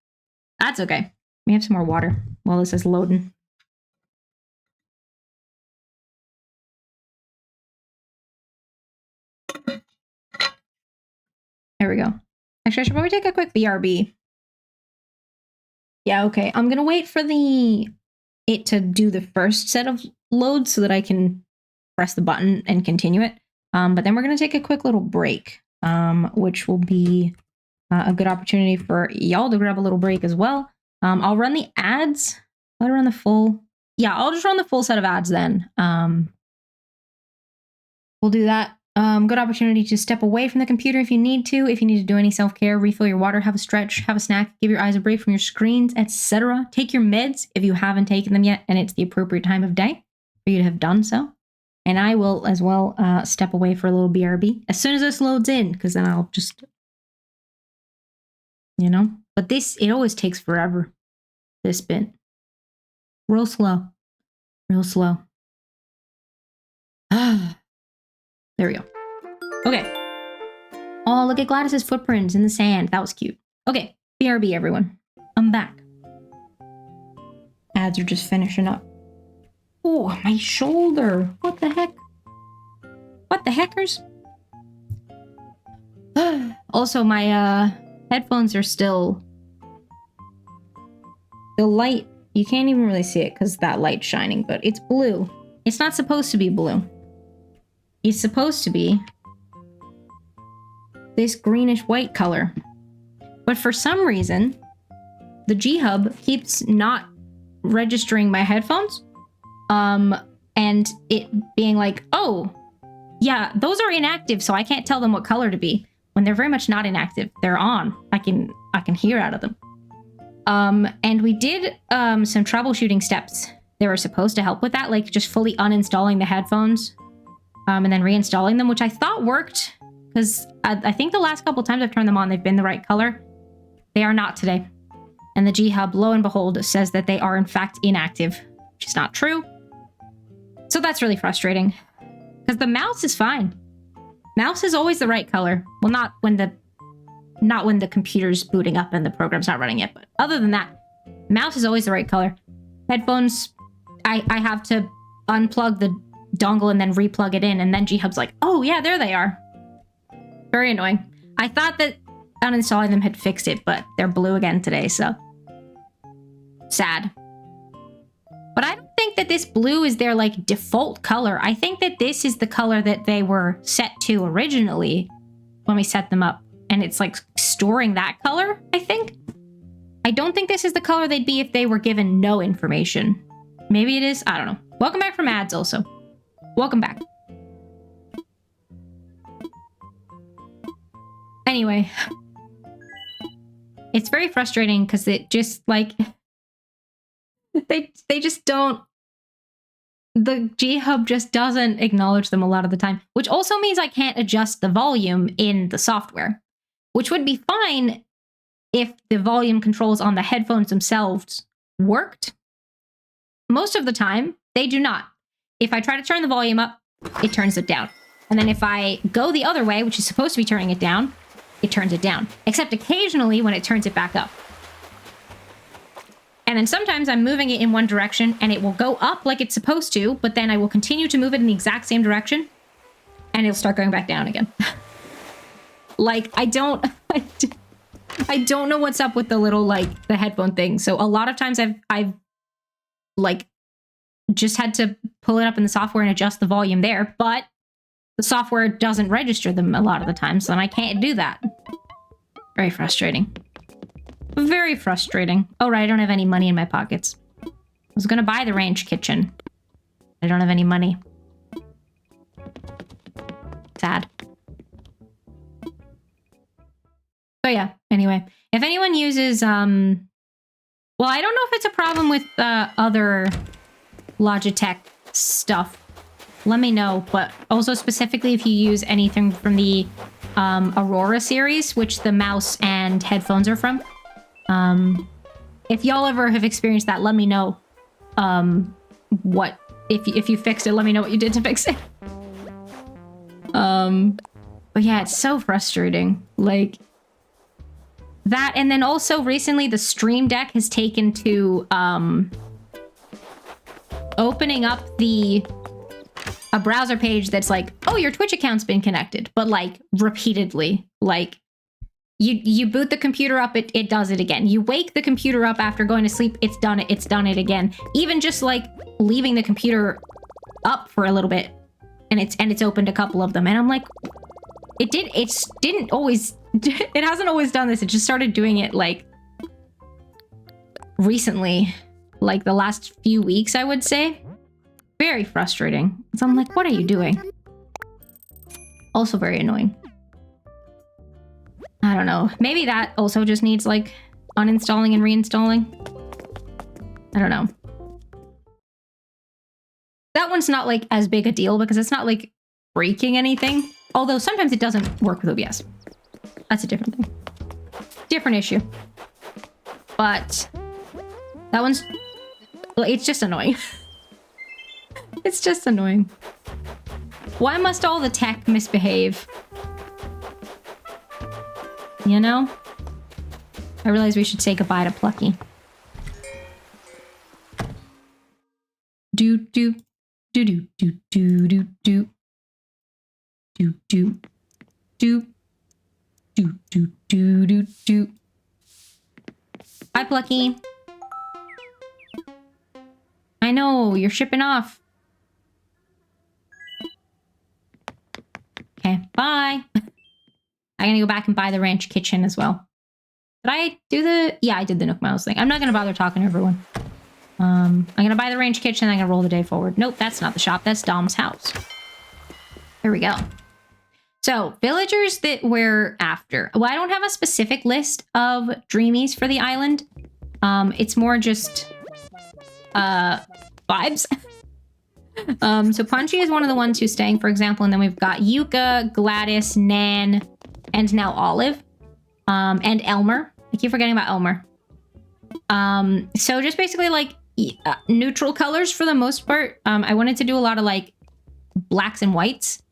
that's okay. We have some more water while this is loading. There we go. Actually, I should probably take a quick BRB. Yeah, okay. I'm gonna wait for it to do the first set of loads so that I can press the button and continue it. But then we're gonna take a quick little break, which will be a good opportunity for y'all to grab a little break as well. I'll run the ads. I'll run the full. Yeah, I'll just run the full set of ads then. We'll do that. Good opportunity to step away from the computer if you need to. If you need to do any self-care, refill your water, have a stretch, have a snack, give your eyes a break from your screens, etc. Take your meds if you haven't taken them yet and it's the appropriate time of day for you to have done so. And I will as well step away for a little BRB as soon as this loads in, because then I'll just, But it always takes forever, this bit. Real slow. Real slow. There we go. Okay. Oh, look at Gladys's footprints in the sand. That was cute. Okay, BRB, everyone. I'm back. Ads are just finishing up. Oh, my shoulder. What the heck? What the heckers? Also, my headphones are still... The light, you can't even really see it because that light's shining, but it's blue. It's not supposed to be blue. It's supposed to be this greenish white color. But for some reason, the G-Hub keeps not registering my headphones. And it being like, oh, yeah, those are inactive, so I can't tell them what color to be. When they're very much not inactive. They're on. I can hear out of them. And we did some troubleshooting steps. They were supposed to help with that, like just fully uninstalling the headphones. And then reinstalling them, which I thought worked, because I think the last couple times I've turned them on, they've been the right color. They are not today. And the G-Hub, lo and behold, says that they are in fact inactive, which is not true. So that's really frustrating, because the mouse is fine. Mouse is always the right color. Well, not when the computer's booting up and the program's not running yet, but other than that, mouse is always the right color. Headphones, I have to unplug the dongle and then replug it in, and then G-Hub's like, oh yeah, there they are. Very annoying. I thought that uninstalling them had fixed it, but they're blue again today, so sad. But I don't think that this blue is their like default color. I think that this is the color that they were set to originally when we set them up, and it's like storing that color, I think. I don't think this is the color they'd be if they were given no information. Maybe it is, I don't know. Welcome back from ads also. Welcome back. Anyway, it's very frustrating because it just like they just don't. The G-Hub just doesn't acknowledge them a lot of the time, which also means I can't adjust the volume in the software, which would be fine if the volume controls on the headphones themselves worked. Most of the time, they do not. If I try to turn the volume up, it turns it down. And then if I go the other way, which is supposed to be turning it down, it turns it down. Except occasionally when it turns it back up. And then sometimes I'm moving it in one direction and it will go up like it's supposed to, but then I will continue to move it in the exact same direction and it'll start going back down again. Like, I don't know what's up with the little, like, the headphone thing. So a lot of times I've like, just had to pull it up in the software and adjust the volume there, but the software doesn't register them a lot of the time, so then I can't do that. Very frustrating. Very frustrating. Oh, right, I don't have any money in my pockets. I was gonna buy the range kitchen. I don't have any money. Sad. But yeah, anyway, if anyone uses, well, I don't know if it's a problem with other Logitech stuff. Let me know, but also specifically if you use anything from the Aurora series, which the mouse and headphones are from. If y'all ever have experienced that, let me know. If you fixed it, let me know what you did to fix it. But yeah, it's so frustrating. Like that, and then also recently the Stream Deck has taken to opening up a browser page that's like, oh, your Twitch account's been connected, but like repeatedly. Like you boot the computer up, it does it again. You wake the computer up after going to sleep, it's done it again. Even just like leaving the computer up for a little bit, and it's opened a couple of them, and I'm like, it hasn't always done this. It just started doing it like recently, like the last few weeks, I would say. Very frustrating. So I'm like, what are you doing? Also very annoying. I don't know. Maybe that also just needs like uninstalling and reinstalling. I don't know. That one's not like as big a deal because it's not like breaking anything. Although sometimes it doesn't work with OBS. That's a different thing. Different issue. But that one's, well, it's just annoying. It's just annoying. Why must all the tech misbehave? You know? I realize we should say goodbye to Plucky. Do do do do do do do do do do do do do do do do. Hi, Plucky. I know you're shipping off. Okay, bye. I'm gonna go back and buy the ranch kitchen as well. Did I do the... Yeah, I did the Nook Miles thing. I'm not gonna bother talking to everyone. I'm gonna buy the ranch kitchen and I'm gonna roll the day forward. Nope, that's not the shop. That's Dom's house. Here we go. So, villagers that we're after. Well, I don't have a specific list of dreamies for the island. It's more just... vibes. So Punchy is one of the ones who's staying, for example, and then we've got Yuka, Gladys, Nan, and now Olive, and Elmer. I keep forgetting about Elmer. So just basically like neutral colors for the most part. I wanted to do a lot of like blacks and whites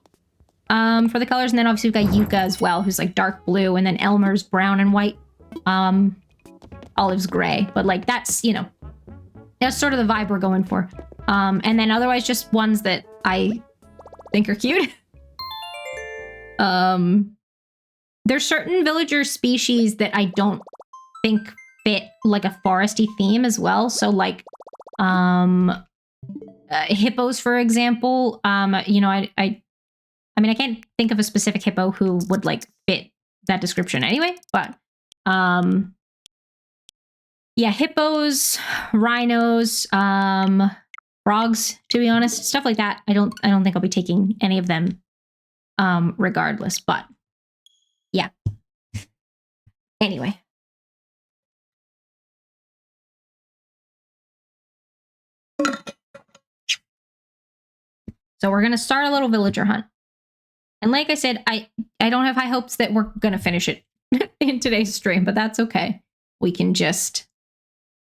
for the colors, and then obviously we've got Yuka as well, who's like dark blue, and then Elmer's brown and white. Olive's gray, but like that's, you know, that's sort of the vibe we're going for. And then otherwise just ones that I think are cute. There's certain villager species that I don't think fit like a foresty theme as well. So like, hippos, for example, you know, I mean, I can't think of a specific hippo who would like fit that description anyway, but, yeah, hippos, rhinos, frogs, to be honest, stuff like that. I don't think I'll be taking any of them, regardless, but yeah. Anyway. So we're gonna start a little villager hunt. And like I said, I don't have high hopes that we're gonna finish it in today's stream, but that's okay. We can just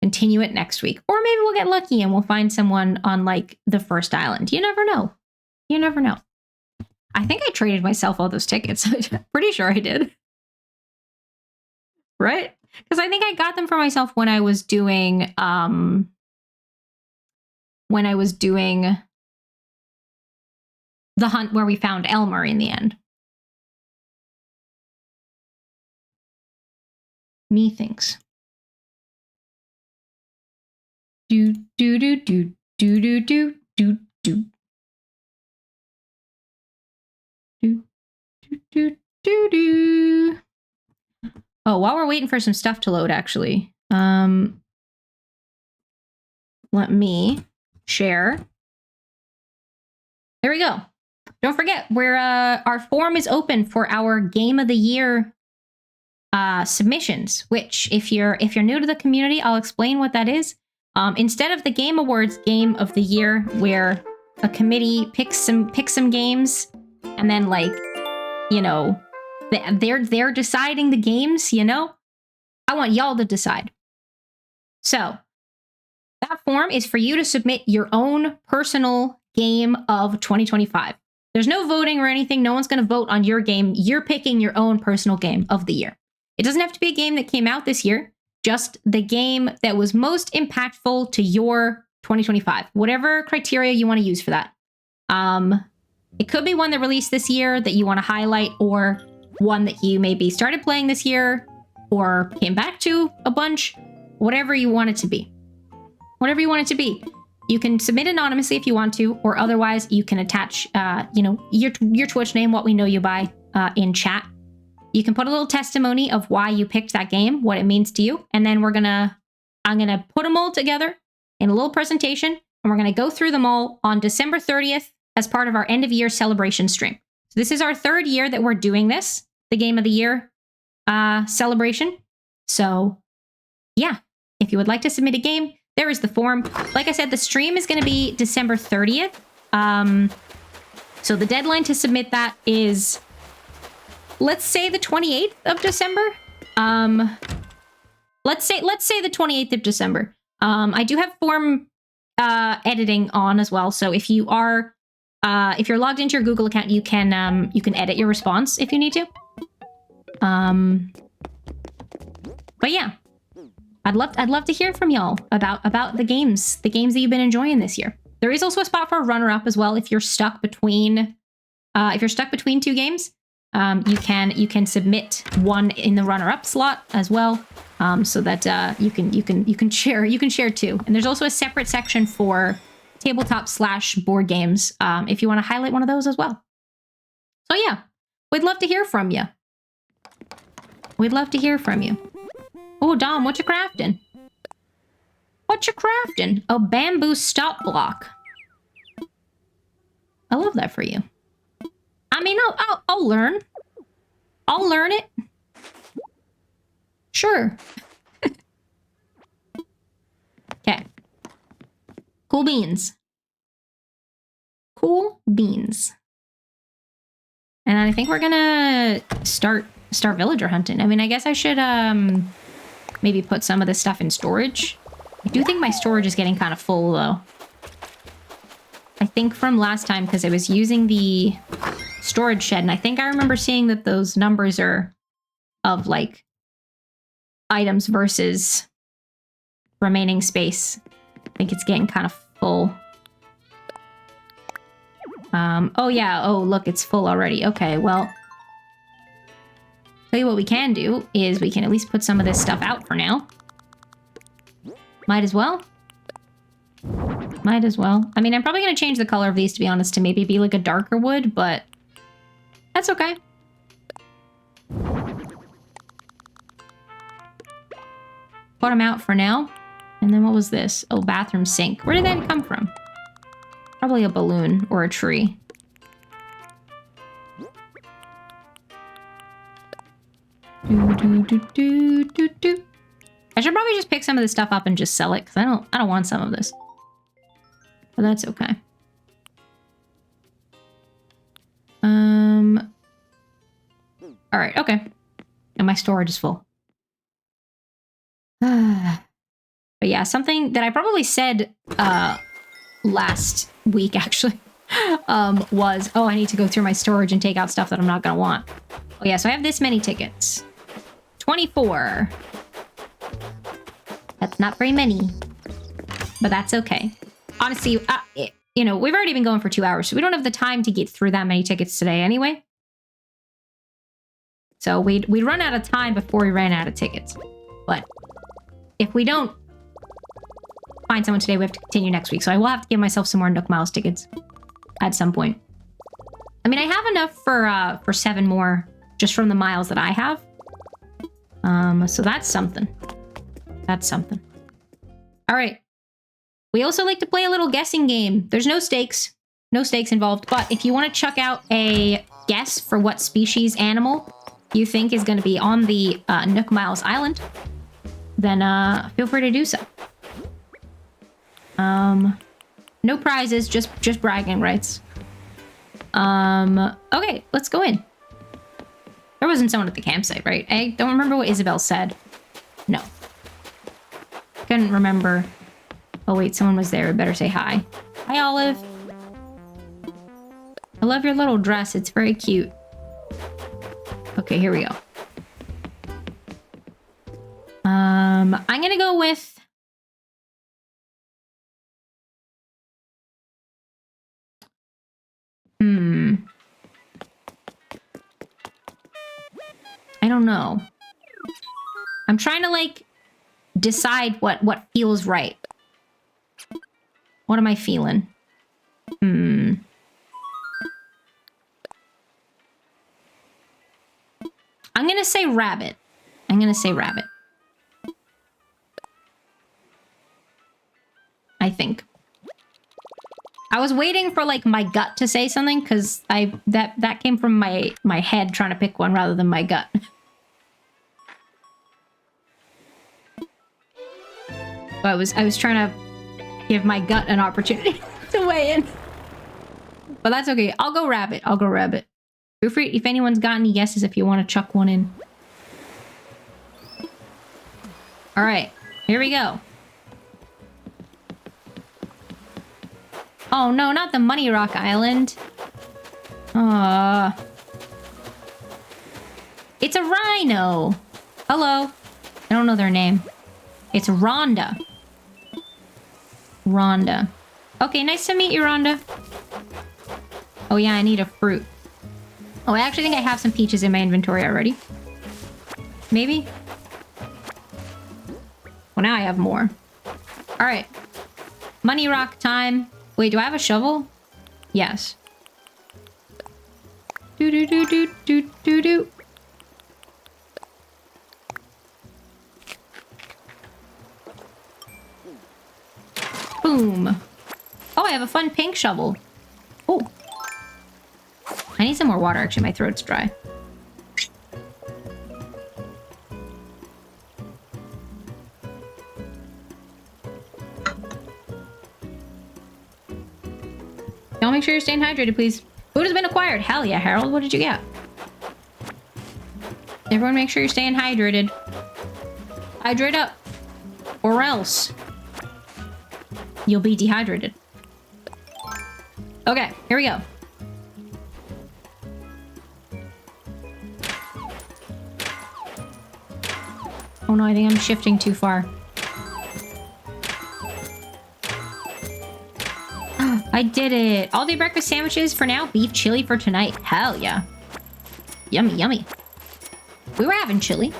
continue it next week. Or maybe we'll get lucky and we'll find someone on like the first island. You never know. You never know. I think I traded myself all those tickets. I'm pretty sure I did. Right? Because I think I got them for myself when I was doing the hunt where we found Elmer in the end. Methinks. Do do do do do do do do do do do do do. Oh, while we're waiting for some stuff to load, actually, let me share. There we go. Don't forget, we're our forum is open for our Game of the Year submissions, which if you're new to the community, I'll explain what that is. Instead of the Game Awards Game of the Year, where a committee picks some games, and then like, you know, they're deciding the games, you know? I want y'all to decide. So that form is for you to submit your own personal game of 2025. There's no voting or anything. No one's going to vote on your game. You're picking your own personal game of the year. It doesn't have to be a game that came out this year, just the game that was most impactful to your 2025, whatever criteria you want to use for that. It could be one that released this year that you want to highlight, or one that you maybe started playing this year or came back to a bunch, whatever you want it to be. Whatever you want it to be. You can submit anonymously if you want to, or otherwise you can attach, you know, your Twitch name, what we know you by, in chat. You can put a little testimony of why you picked that game, what it means to you, and then I'm gonna put them all together in a little presentation, and we're gonna go through them all on December 30th as part of our end of year celebration stream. So this is our 3rd year that we're doing this, the Game of the Year celebration. So yeah, if you would like to submit a game, there is the form. Like I said, the stream is going to be December 30th. So the deadline to submit that is, let's say the 28th of December. Let's say the 28th of December. I do have form editing on as well. So if you are, if you're logged into your Google account, you can edit your response if you need to. But yeah. I'd love to hear from y'all about the games that you've been enjoying this year. There is also a spot for a runner-up as well if you're stuck between 2 games. You can submit one in the runner-up slot as well, so that you can share 2. And there's also a separate section for tabletop/board games if you want to highlight one of those as well. So yeah, we'd love to hear from you. We'd love to hear from you. Oh, Dom, what you crafting? What you crafting? A bamboo stop block. I love that for you. I mean, I'll learn. I'll learn it. Sure. Okay. Cool beans. Cool beans. And I think we're gonna start villager hunting. I mean, I guess I should maybe put some of this stuff in storage. I do think my storage is getting kind of full though. I think from last time, because I was using the storage shed, and I think I remember seeing that those numbers are of like items versus remaining space. I think it's getting kind of full. Oh yeah, oh look, it's full already. Okay, well, tell you what we can do is we can at least put some of this stuff out for now. Might as well. Might as well. I mean, I'm probably going to change the color of these, to be honest, to maybe be like a darker wood, but that's okay. Put them out for now. And then what was this? Oh, bathroom sink. Where did that come from? Probably a balloon or a tree. I should probably just pick some of this stuff up and just sell it, because I don't want some of this. But that's okay. Alright, okay. And my storage is full. But yeah, something that I probably said last week, actually, was, oh, I need to go through my storage and take out stuff that I'm not going to want. Oh yeah, so I have this many tickets. 24. That's not very many, but that's okay. Honestly, you know, we've already been going for 2 hours, so we don't have the time to get through that many tickets today anyway. So we'd run out of time before we ran out of tickets. But if we don't find someone today, we have to continue next week. So I will have to give myself some more Nook Miles tickets at some point. I mean, I have enough for 7 more just from the miles that I have. So that's something. That's something. All right. We also like to play a little guessing game. There's no stakes. No stakes involved. But if you want to chuck out a guess for what species animal you think is going to be on the Nook Miles Island, then feel free to do so. No prizes, just bragging rights. Okay, let's go in. There wasn't someone at the campsite, right? I don't remember what Isabel said. No. Couldn't remember. Oh wait, someone was there. I better say hi. Hi, Olive. I love your little dress. It's very cute. Okay, here we go. I'm gonna go with... I don't know. I'm trying to, like, decide what feels right. What am I feeling? I'm gonna say rabbit. I'm gonna say rabbit. I think. I was waiting for, like, my gut to say something, because that came from my head trying to pick one rather than my gut. I was trying to give my gut an opportunity to weigh in. But that's okay. I'll go rabbit. I'll go rabbit. Feel free if anyone's got any guesses if you want to chuck one in. All right, here we go. Oh no, not the Money Rock Island. It's a rhino. Hello. I don't know their name. It's Rhonda. Rhonda. Okay, nice to meet you, Rhonda. Oh yeah, I need a fruit. Oh, I actually think I have some peaches in my inventory already. Maybe? Well, now I have more. All right. Money Rock time. Wait, do I have a shovel? Yes. Do-do-do-do-do-do-do. Boom. Oh, I have a fun pink shovel. Oh. I need some more water, actually. My throat's dry. Y'all make sure you're staying hydrated, please. Food has been acquired. Hell yeah, Harold. What did you get? Everyone make sure you're staying hydrated. Hydrate up. Or else you'll be dehydrated. Okay, here we go. Oh no, I think I'm shifting too far. I did it. All day breakfast sandwiches for now. Beef chili for tonight. Hell yeah. Yummy, yummy. We were having chili.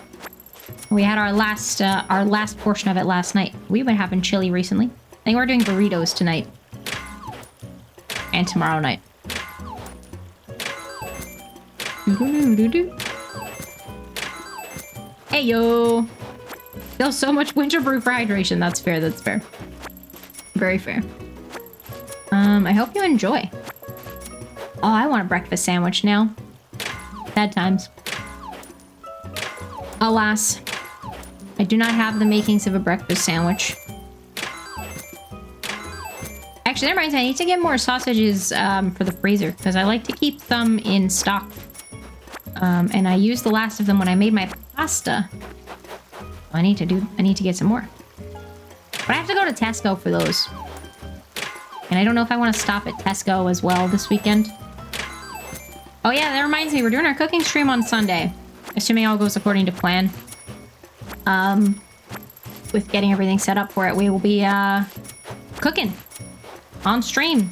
We had our last portion of it last night. We've been having chili recently. I think we're doing burritos tonight. And tomorrow night. Hey, yo. Feels so much winter brew for hydration. That's fair, that's fair. Very fair. I hope you enjoy. Oh, I want a breakfast sandwich now. Sad times. Alas, I do not have the makings of a breakfast sandwich. Actually, that reminds me, I need to get more sausages for the freezer because I like to keep them in stock. And I used the last of them when I made my pasta. I need to get some more. But I have to go to Tesco for those. And I don't know if I want to stop at Tesco as well this weekend. Oh yeah, that reminds me, we're doing our cooking stream on Sunday. Assuming all goes according to plan. With getting everything set up for it, we will be cooking on stream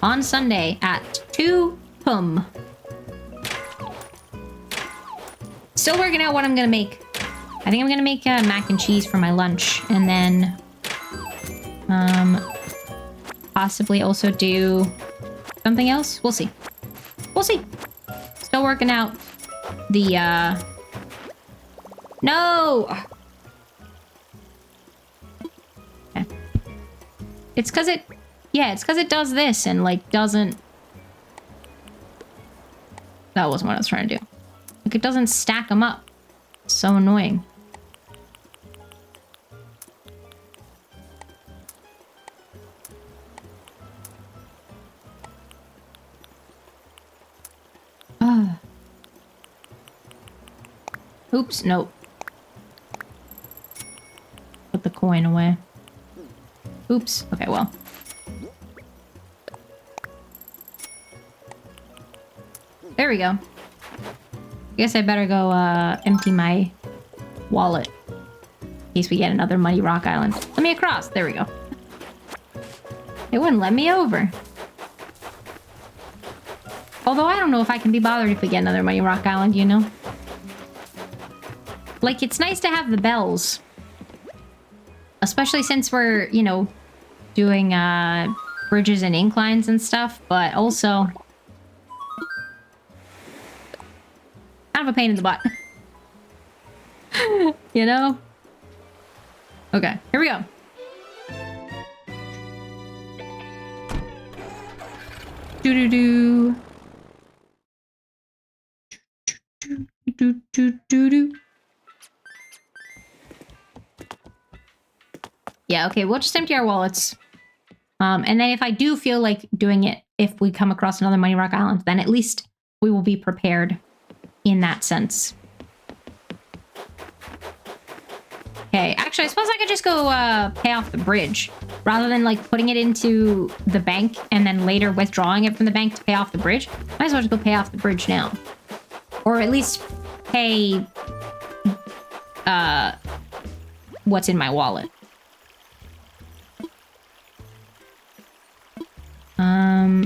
on Sunday at 2 p.m. Still working out what I'm gonna make. I think I'm gonna make mac and cheese for my lunch, and then possibly also do something else. We'll see. We'll see. Still working out the no. Okay. It's because it, yeah, it's because it does this and like doesn't. That wasn't what I was trying to do. Like, it doesn't stack them up. So annoying. Oops, nope. Put the coin away. Oops. Okay, well. There we go. Guess I better go empty my wallet in case we get another Muddy Rock Island. Let me across. There we go. It wouldn't let me over. Although I don't know if I can be bothered if we get another Muddy Rock Island, you know? Like, it's nice to have the bells. Especially since we're, you know, doing bridges and inclines and stuff, but also kind of a pain in the butt. You know? Okay, here we go. Do-do-do. Do-do-do-do-do. Yeah, okay, we'll just empty our wallets. And then if I do feel like doing it, if we come across another Muddy Rock Island, then at least we will be prepared in that sense. Okay, actually, I suppose I could just go pay off the bridge. Rather than, like, putting it into the bank and then later withdrawing it from the bank to pay off the bridge. Might as well just go pay off the bridge now. Or at least pay what's in my wallet.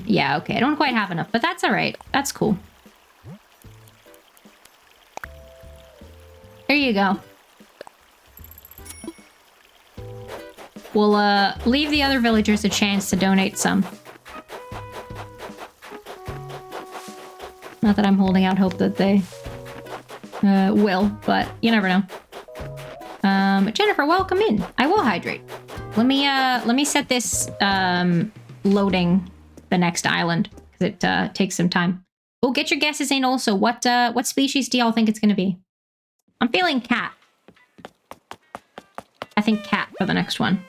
Yeah, okay. I don't quite have enough, but that's all right. That's cool. There you go. We'll leave the other villagers a chance to donate some. Not that I'm holding out hope that they will, but you never know. Jennifer, welcome in. I will hydrate. Let me set this loading the next island because it takes some time. Oh, get your guesses in also. What species do y'all think it's gonna be? I'm feeling cat. I think cat for the next one.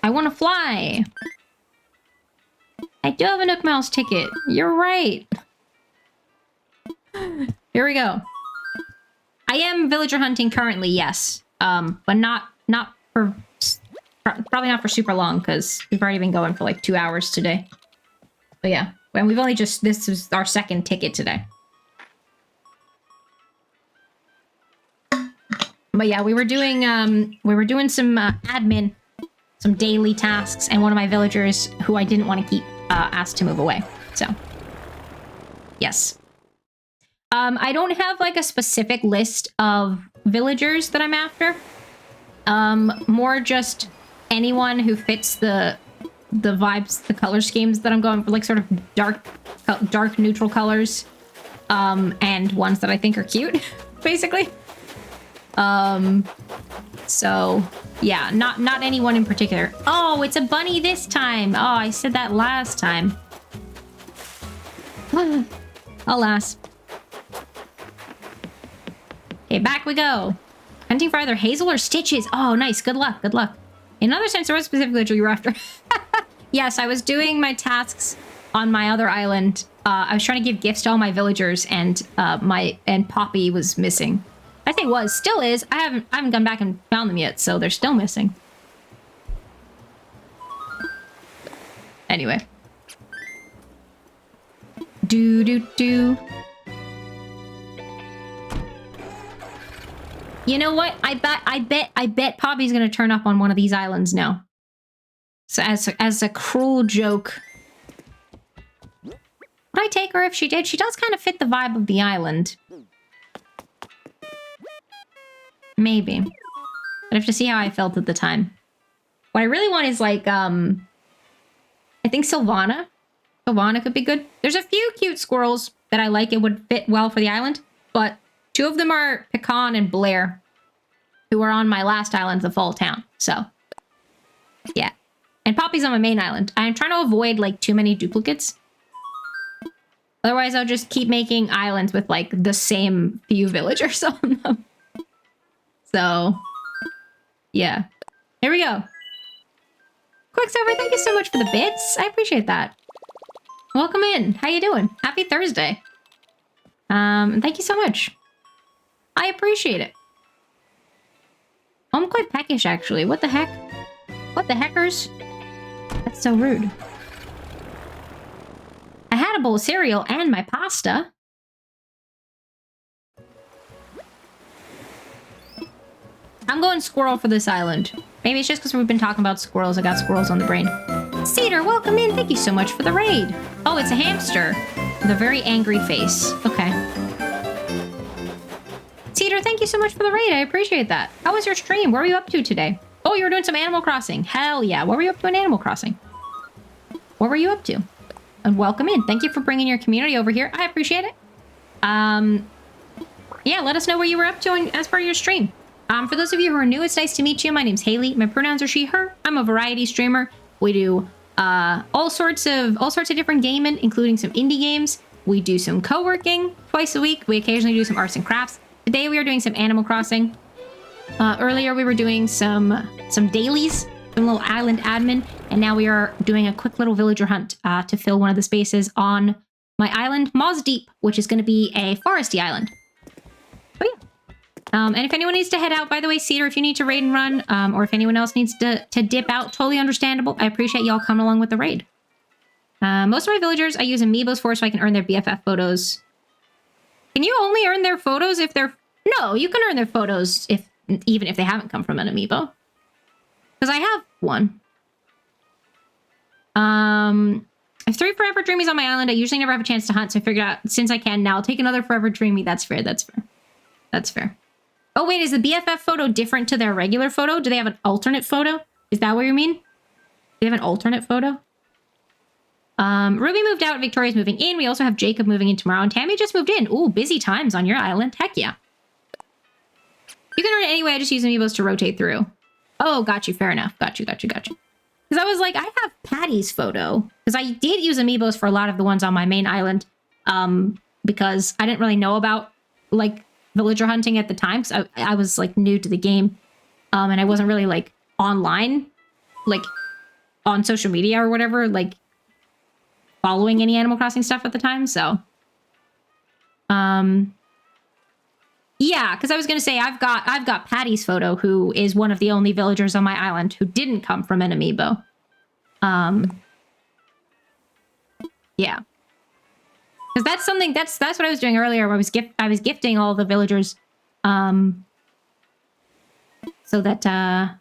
I want to fly. I do have a Nook Mouse ticket. You're right. Here we go. I am villager hunting currently, yes. But not for... Probably not for super long, because we've already been going for like 2 hours today. But yeah, and we've only just... This is our second ticket today. But yeah, we were doing some admin, some daily tasks, and one of my villagers, who I didn't want to keep, asked to move away. So, yes. I don't have like a specific list of villagers that I'm after. More just anyone who fits the vibes, the color schemes that I'm going for, like sort of dark neutral colors, and ones that I think are cute, basically. So yeah, not anyone in particular. Oh, it's a bunny this time. Oh, I said that last time. Alas. Okay, back we go. Hunting for either hazel or stitches. Oh, nice. Good luck. Good luck. In another sense, there was specifically what you were after. Yes, I was doing my tasks on my other island. I was trying to give gifts to all my villagers, and Poppy was missing. I think was, still is. I haven't gone back and found them yet, so they're still missing. Anyway. Do. You know what? I bet Poppy's gonna turn up on one of these islands now. So as a cruel joke. Would I take her if she did? She does kind of fit the vibe of the island. Maybe. But I have to see how I felt at the time. What I really want is like, I think Sylvana. Sylvana could be good. There's a few cute squirrels that I like. It would fit well for the island. But two of them are Pecan and Blair, who are on my last island, the Fall Town. So, yeah. And Poppy's on my main island. I'm trying to avoid like too many duplicates. Otherwise, I'll just keep making islands with, like, the same few villagers on them. So, yeah. Here we go. Quicksilver, thank you so much for the bits. I appreciate that. Welcome in. How you doing? Happy Thursday. Thank you so much. I appreciate it. I'm quite peckish, actually. What the heck? What the heckers? That's so rude. I had a bowl of cereal and my pasta. I'm going squirrel for this island. Maybe it's just because we've been talking about squirrels. I got squirrels on the brain. Cedar, welcome in. Thank you so much for the raid. Oh, it's a hamster with a very angry face. Okay. Cedar, thank you so much for the raid. I appreciate that. How was your stream? What were you up to today? Oh, you were doing some Animal Crossing. Hell yeah. What were you up to in Animal Crossing? What were you up to? And welcome in. Thank you for bringing your community over here. I appreciate it. Yeah, let us know what you were up to as part of your stream. For those of you who are new, it's nice to meet you. My name's Haley. My pronouns are she, her. I'm a variety streamer. We do all sorts of different gaming, including some indie games. We do some co-working twice a week. We occasionally do some arts and crafts. Today we are doing some Animal Crossing. Earlier we were doing some dailies, some little island admin, and now we are doing a quick little villager hunt to fill one of the spaces on my island, Moz Deep, which is going to be a foresty island. But yeah. And if anyone needs to head out, by the way, Cedar, if you need to raid and run, or if anyone else needs to dip out, totally understandable. I appreciate y'all coming along with the raid. Most of my villagers I use amiibos for so I can earn their BFF photos. Can you only earn their photos if they're... No, you can earn their photos even if they haven't come from an amiibo. Because I have one. I have 3 Forever Dreamies on my island. I usually never have a chance to hunt, so I figured out, since I can now, I'll take another Forever Dreamy. That's fair, that's fair. That's fair. Oh, wait, is the BFF photo different to their regular photo? Do they have an alternate photo? Is that what you mean? Do they have an alternate photo? Ruby moved out, Victoria's moving in. We also have Jacob moving in tomorrow, and Tammy just moved in. Ooh, busy times on your island. Heck yeah. You can earn it anyway. I just use amiibos to rotate through. Oh, got you. Fair enough. Got you. Because I was like, I have Patty's photo. Because I did use amiibos for a lot of the ones on my main island. Because I didn't really know about, like, villager hunting at the time. Because I was, like, new to the game. And I wasn't really, like, online. Like, on social media or whatever. Like, following any Animal Crossing stuff at the time. So, yeah, because I was gonna say I've got Patty's photo, who is one of the only villagers on my island who didn't come from an amiibo. Yeah, because that's something that's what I was doing earlier. Where I was gifting all the villagers, so that I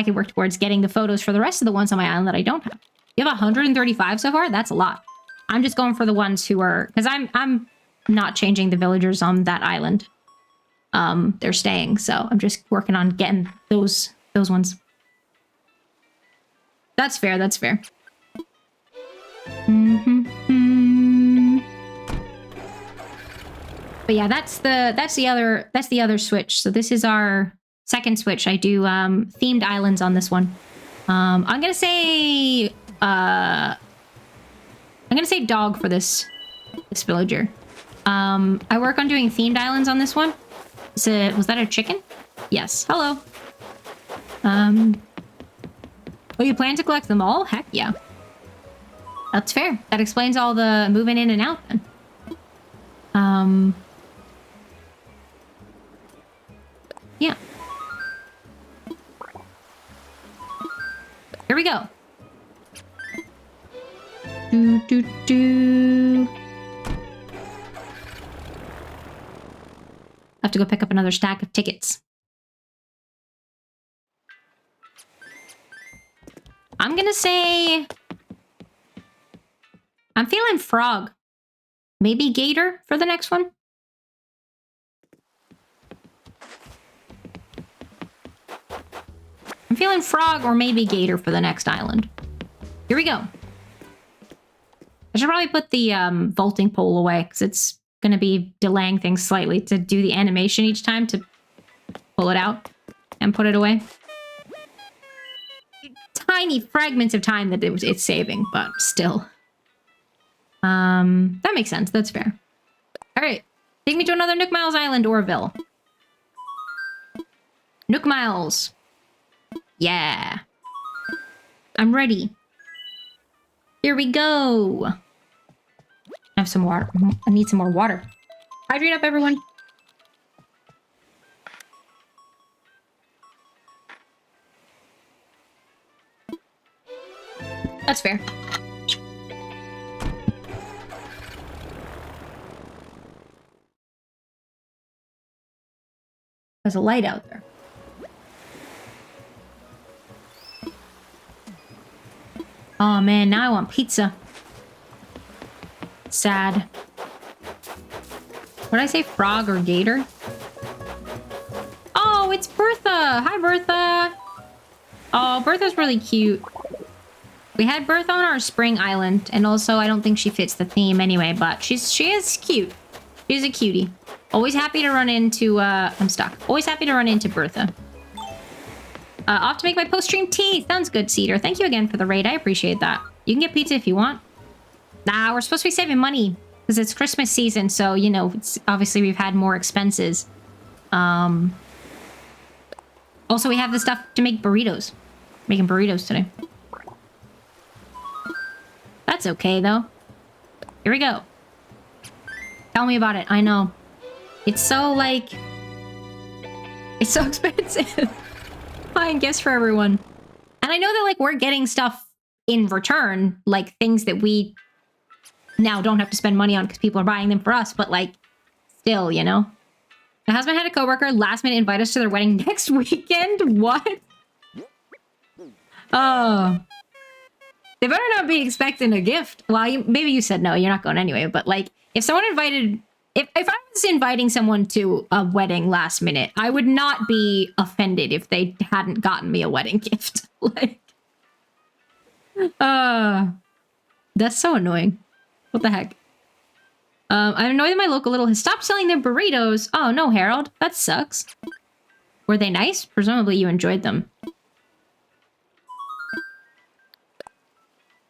could work towards getting the photos for the rest of the ones on my island that I don't have. You have 135 so far? That's a lot. I'm just going for the ones who are, because I'm not changing the villagers on that island. They're staying, so I'm just working on getting those ones. That's fair. That's fair. But yeah, that's the other switch. So this is our second switch. I do themed islands on this one. I'm gonna say dog for this villager. I work on doing themed islands on this one. Was that a chicken? Yes. Hello. Oh, you plan to collect them all? Heck yeah. That's fair. That explains all the moving in and out then. Yeah. Here we go. I have to go pick up another stack of tickets. I'm gonna say... I'm feeling frog. Maybe gator for the next one. I'm feeling frog or maybe gator for the next island. Here we go. I should probably put the vaulting pole away because it's going to be delaying things slightly to do the animation each time to pull it out and put it away. Tiny fragments of time that it's saving, but still. That makes sense. That's fair. All right. Take me to another Nook Miles Island, Orville. Nook Miles. Yeah. I'm ready. Here we go. I have some water. I need some more water. Hydrate up, everyone. That's fair. There's a light out there. Oh man, now I want pizza. Sad. What did I say? Frog or gator? Oh, it's Bertha! Hi, Bertha! Oh, Bertha's really cute. We had Bertha on our spring island, and also I don't think she fits the theme anyway, but she is cute. She's a cutie. Always happy to run into, I'm stuck. Always happy to run into Bertha. Off to make my post-stream tea. Sounds good, Cedar. Thank you again for the raid. I appreciate that. You can get pizza if you want. Nah, we're supposed to be saving money because it's Christmas season, so, you know, it's, obviously we've had more expenses. Also, we have the stuff to make burritos. Making burritos today. That's okay, though. Here we go. Tell me about it. I know. It's so, like... It's so expensive. Buying gifts for everyone. And I know that, like, we're getting stuff in return. Like, things that we now don't have to spend money on because people are buying them for us. But, like, still, you know? My husband had a coworker last minute invite us to their wedding next weekend. What? Oh. They better not be expecting a gift. Well, maybe you said no, you're not going anyway. But, like, if someone invited... If I was inviting someone to a wedding last minute, I would not be offended if they hadn't gotten me a wedding gift. Like... That's so annoying. What the heck? I'm annoyed that my local Lidl has stopped selling their burritos. Oh, no, Harold. That sucks. Were they nice? Presumably you enjoyed them.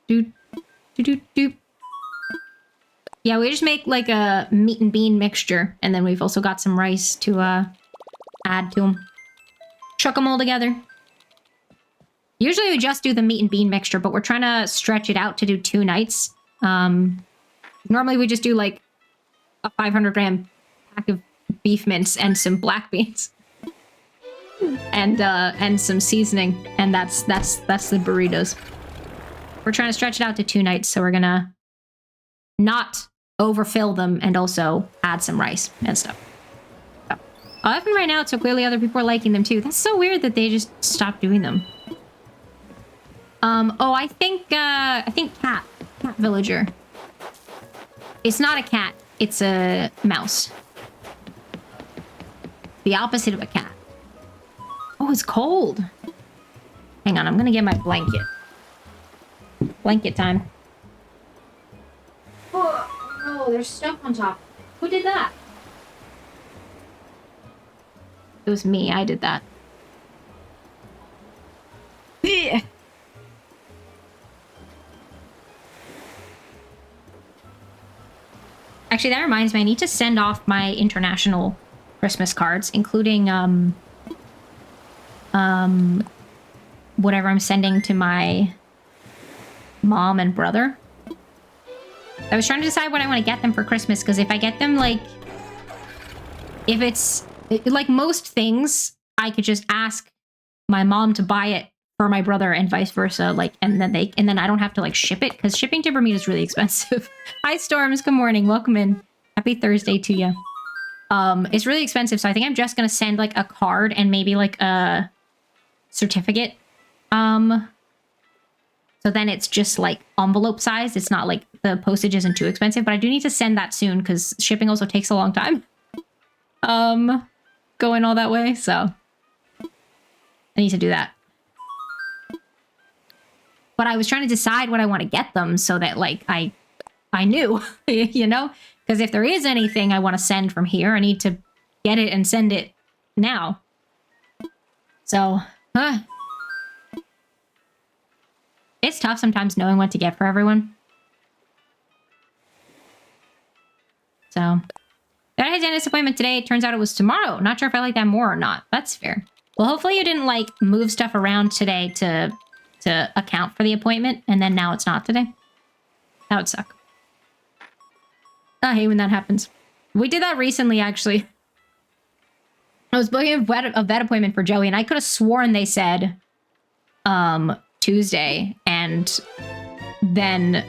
Doot, doot, doot, doot. Yeah, we just make like a meat and bean mixture. And then we've also got some rice to add to them. Chuck them all together. Usually we just do the meat and bean mixture, but we're trying to stretch it out to do 2 nights. Normally we just do like a 500-gram pack of beef mince and some black beans. and some seasoning. And that's the burritos. We're trying to stretch it out to 2 nights, so we're gonna not overfill them and also add some rice and stuff. So, often right now, so clearly other people are liking them too. That's so weird that they just stopped doing them. Oh, I think cat villager. It's not a cat, it's a mouse. The opposite of a cat. Oh, it's cold. Hang on, I'm gonna get my blanket. Blanket time. Oh, no, there's stuff on top. Who did that? It was me, I did that. Yeah. Actually, that reminds me, I need to send off my international Christmas cards, including, whatever I'm sending to my mom and brother. I was trying to decide what I want to get them for Christmas, because if I get them, like... If it's... Like, most things, I could just ask my mom to buy it for my brother and vice versa, like, and then I don't have to, like, ship it, because shipping to Bermuda is really expensive. Hi, Storms. Good morning. Welcome in. Happy Thursday to you. It's really expensive, so I think I'm just gonna send, like, a card and maybe, like, a certificate. So then it's just, like, envelope size. It's not, like, the postage isn't too expensive, but I do need to send that soon, because shipping also takes a long time. Going all that way, so... I need to do that. But I was trying to decide what I want to get them so that, like, I knew, you know? Because if there is anything I want to send from here, I need to get it and send it now. So, it's tough sometimes knowing what to get for everyone. So, I had a dentist appointment today. It turns out it was tomorrow. Not sure if I like that more or not. That's fair. Well, hopefully you didn't, like, move stuff around today to account for the appointment, and then now it's not today. That would suck. I hate when that happens. We did that recently, actually. I was booking a vet appointment for Joey, and I could have sworn they said Tuesday, and then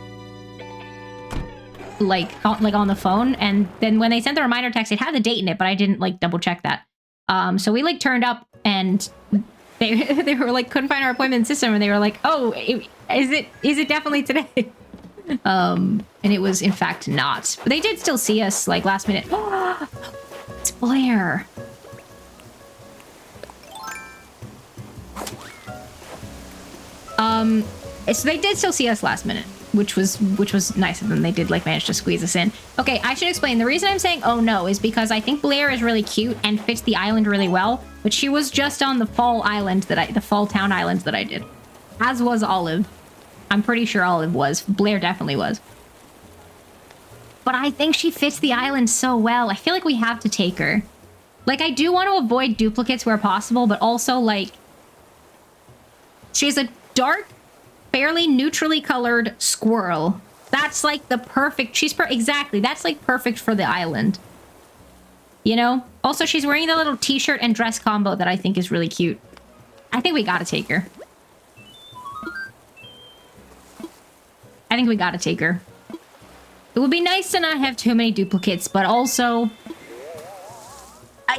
like on the phone, and then when they sent the reminder text, it had the date in it, but I didn't like double check that. So we like turned up, and they were like couldn't find our appointment system, and they were like, "Oh, is it definitely today?" And it was in fact not. But they did still see us like last minute. Oh, it's Blair. So they did still see us last minute, which was nice of them. They did like manage to squeeze us in. Okay, I should explain. The reason I'm saying oh no is because I think Blair is really cute and fits the island really well, but she was just on the fall island the fall town island that I did. As was Olive. I'm pretty sure Olive was. Blair definitely was. But I think she fits the island so well. I feel like we have to take her. Like, I do want to avoid duplicates where possible, but also, like, she's a dark, fairly neutrally colored squirrel. That's, like, the perfect... exactly. That's, like, perfect for the island. You know? Also, she's wearing the little t-shirt and dress combo that I think is really cute. I think we gotta take her. I think we gotta take her. It would be nice to not have too many duplicates, but also...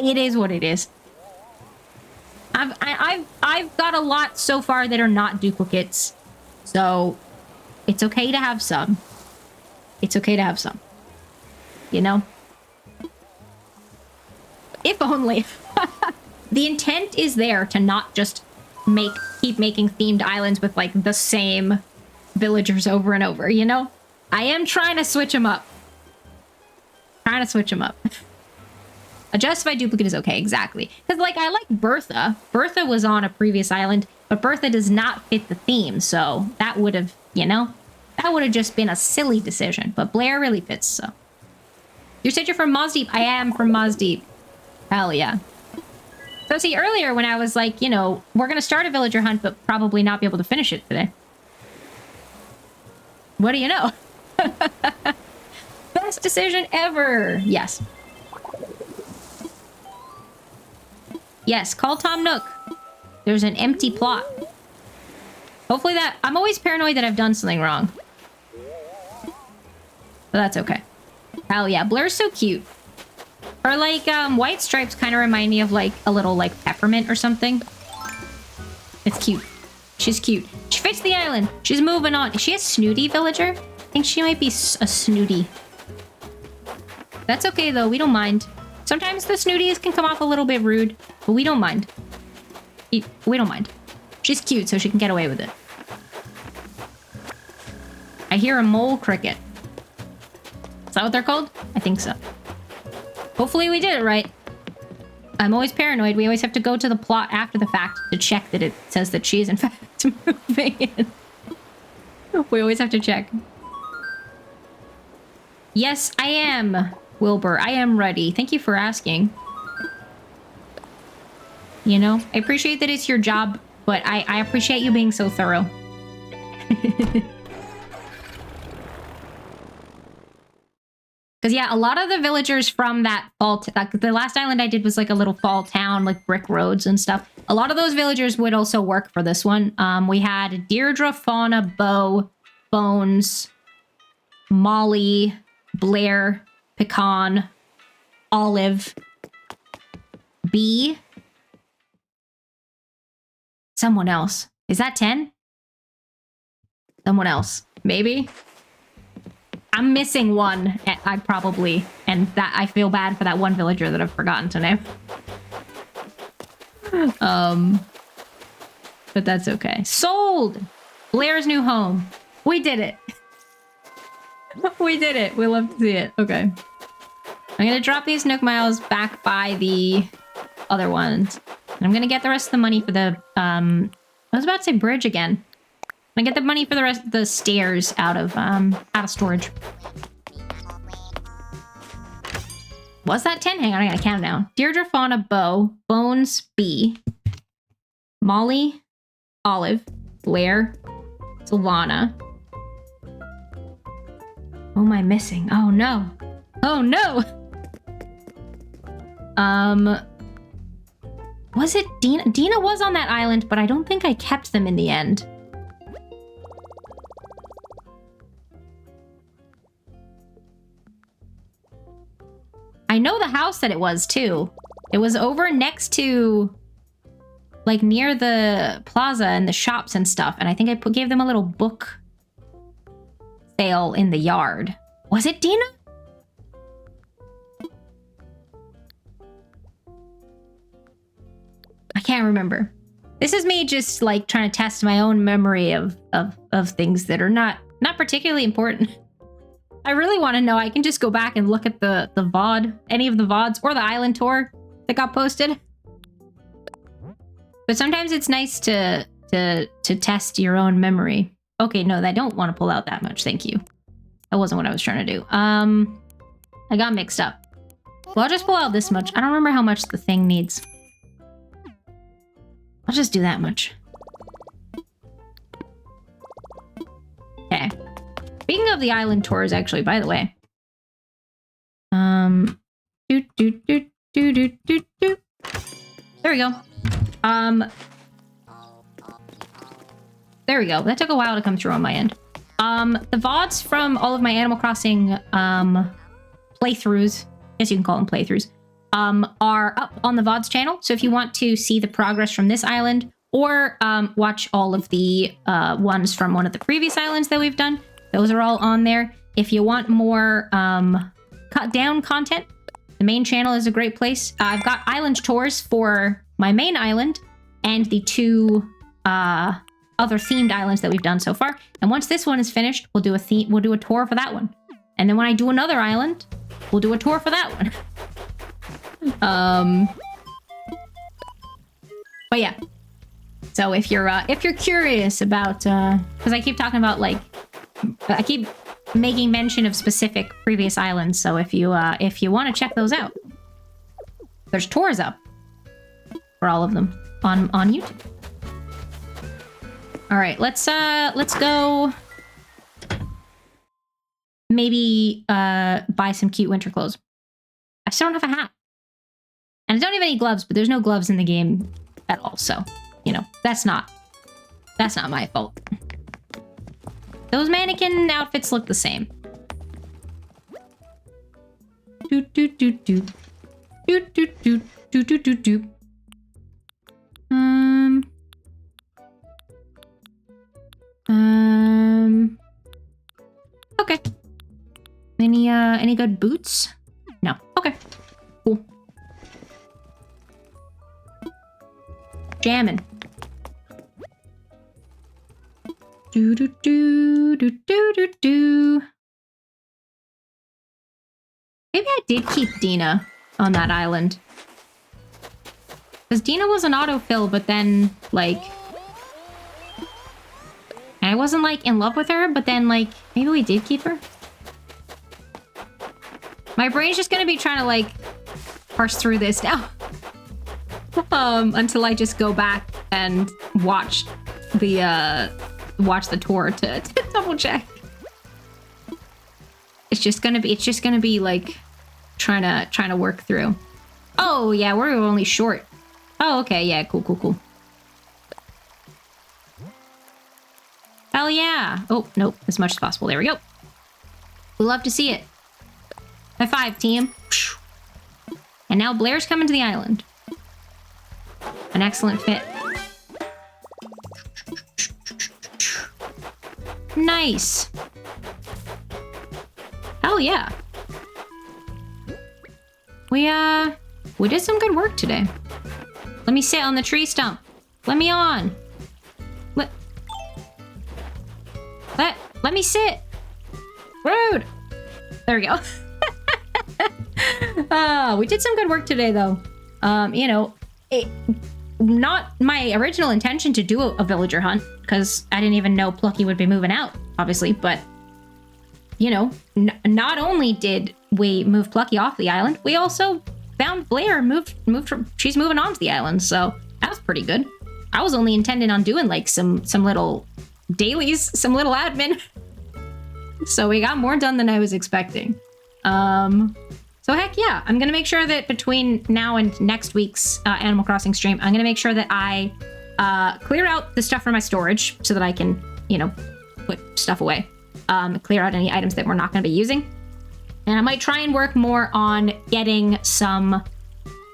it is what it is. I've got a lot so far that are not duplicates. So, it's okay to have some. It's okay to have some. You know? If only. The intent is there to not just keep making themed islands with, like, the same villagers over and over, you know? I am trying to switch them up. A justified duplicate is okay, exactly. Because, like, I like Bertha. Bertha was on a previous island, but Bertha does not fit the theme, so that would have, you know? That would have just been a silly decision, but Blair really fits, so. You said you're from Mosdeep? I am from Mosdeep. Hell yeah. So, see, earlier when I was like, you know, we're going to start a villager hunt, but probably not be able to finish it today. What do you know? Best decision ever. Yes. Yes, call Tom Nook. There's an empty plot. Hopefully that... I'm always paranoid that I've done something wrong. But that's okay. Hell yeah, Blair's so cute. Or like, white stripes kind of remind me of like a little like peppermint or something. It's cute. She's cute. She fits the island. She's moving on. Is she a snooty villager? I think she might be a snooty. That's okay though, we don't mind. Sometimes the snooties can come off a little bit rude, but we don't mind. We don't mind. She's cute, so she can get away with it. I hear a mole cricket. Is that what they're called? I think so. Hopefully we did it right. I'm always paranoid. We always have to go to the plot after the fact to check that it says that she is in fact moving in. We always have to check. Yes, I am, Wilbur. I am ready. Thank you for asking. You know, I appreciate that it's your job, but I appreciate you being so thorough. Because, yeah, a lot of the villagers from that fall... like, the last island I did was, like, a little fall town, like, brick roads and stuff. A lot of those villagers would also work for this one. We had Deirdre, Fauna, Bo, Bones, Molly, Blair, Pecan, Olive, Bee. Someone else. Is that 10? Someone else. Maybe? I'm missing one, I probably, and that I feel bad for that one villager that I've forgotten to name. But that's okay. Sold! Blair's new home. We did it. We did it. We love to see it. Okay. I'm gonna drop these Nook Miles back by the other ones. And I'm gonna get the rest of the money for the, I was about to say bridge again. I get the money for the rest of the stairs out of storage. Was that 10? Hang on, I gotta count it down. Deirdre, Fauna, Bo, Bones, B, Molly, Olive, Blair, Sylvana. Who am I missing? Oh no. Oh no! Was it Dina? Dina was on that island, but I don't think I kept them in the end. I know the house that it was too. It was over next to, like, near the plaza and the shops and stuff. And I think I gave them a little book sale in the yard. Was it Dina? I can't remember. This is me just like trying to test my own memory of things that are not particularly important. I really want to know. I can just go back and look at the VOD, any of the VODs or the island tour that got posted. But sometimes it's nice to test your own memory. Okay, no, I don't want to pull out that much. Thank you. That wasn't what I was trying to do. I got mixed up. Well, I'll just pull out this much. I don't remember how much the thing needs. I'll just do that much. Okay. Speaking of the island tours, actually, by the way. There we go. There we go. That took a while to come through on my end. The VODs from all of my Animal Crossing playthroughs, I guess you can call them playthroughs, are up on the VODs channel. So if you want to see the progress from this island or watch all of the ones from one of the previous islands that we've done, those are all on there. If you want more cut down content, the main channel is a great place. I've got island tours for my main island and the two other themed islands that we've done so far. And once this one is finished, we'll do a tour for that one. And then when I do another island, we'll do a tour for that one. But yeah. So if you're curious about, because I keep talking about, like, I keep making mention of specific previous islands. So if you want to check those out, there's tours up for all of them on YouTube. All right, let's go. Maybe buy some cute winter clothes. I still don't have a hat, and I don't have any gloves. But there's no gloves in the game at all, so you know that's not my fault. Those mannequin outfits look the same. Do do do do do do do do do do do. Okay. Any good boots? No. Okay. Cool. Jammin'. Do do do do do do do. Maybe I did keep Dina on that island. Because Dina was an autofill, but then, like... I wasn't, like, in love with her, but then, like, maybe we did keep her? My brain's just gonna be trying to, like, parse through this now. Until I just go back and watch the tour to double check. It's just gonna be, like, trying to work through. Oh, yeah, we're only short. Oh, okay, yeah, cool. Hell yeah! Oh, nope, as much as possible. There we go. We love to see it. High five, team. And now Blair's coming to the island. An excellent fit. Nice. Hell yeah. We did some good work today. Let me sit on the tree stump. Let me on. Let me sit. Rude. There we go. We did some good work today, though. You know, not my original intention to do a villager hunt, because I didn't even know Plucky would be moving out, obviously, but you know, not only did we move Plucky off the island, we also found Blair moved her, she's moving on to the island. So that was pretty good. I was only intending on doing like some little dailies, some little admin. So we got more done than I was expecting. So heck yeah, I'm gonna make sure that between now and next week's Animal Crossing stream, I'm gonna make sure that I clear out the stuff from my storage so that I can, you know, put stuff away. Clear out any items that we're not gonna be using. And I might try and work more on getting some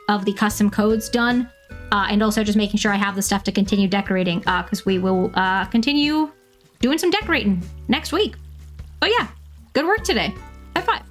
of the custom codes done. And also just making sure I have the stuff to continue decorating, because we will continue doing some decorating next week. But yeah, good work today. High five.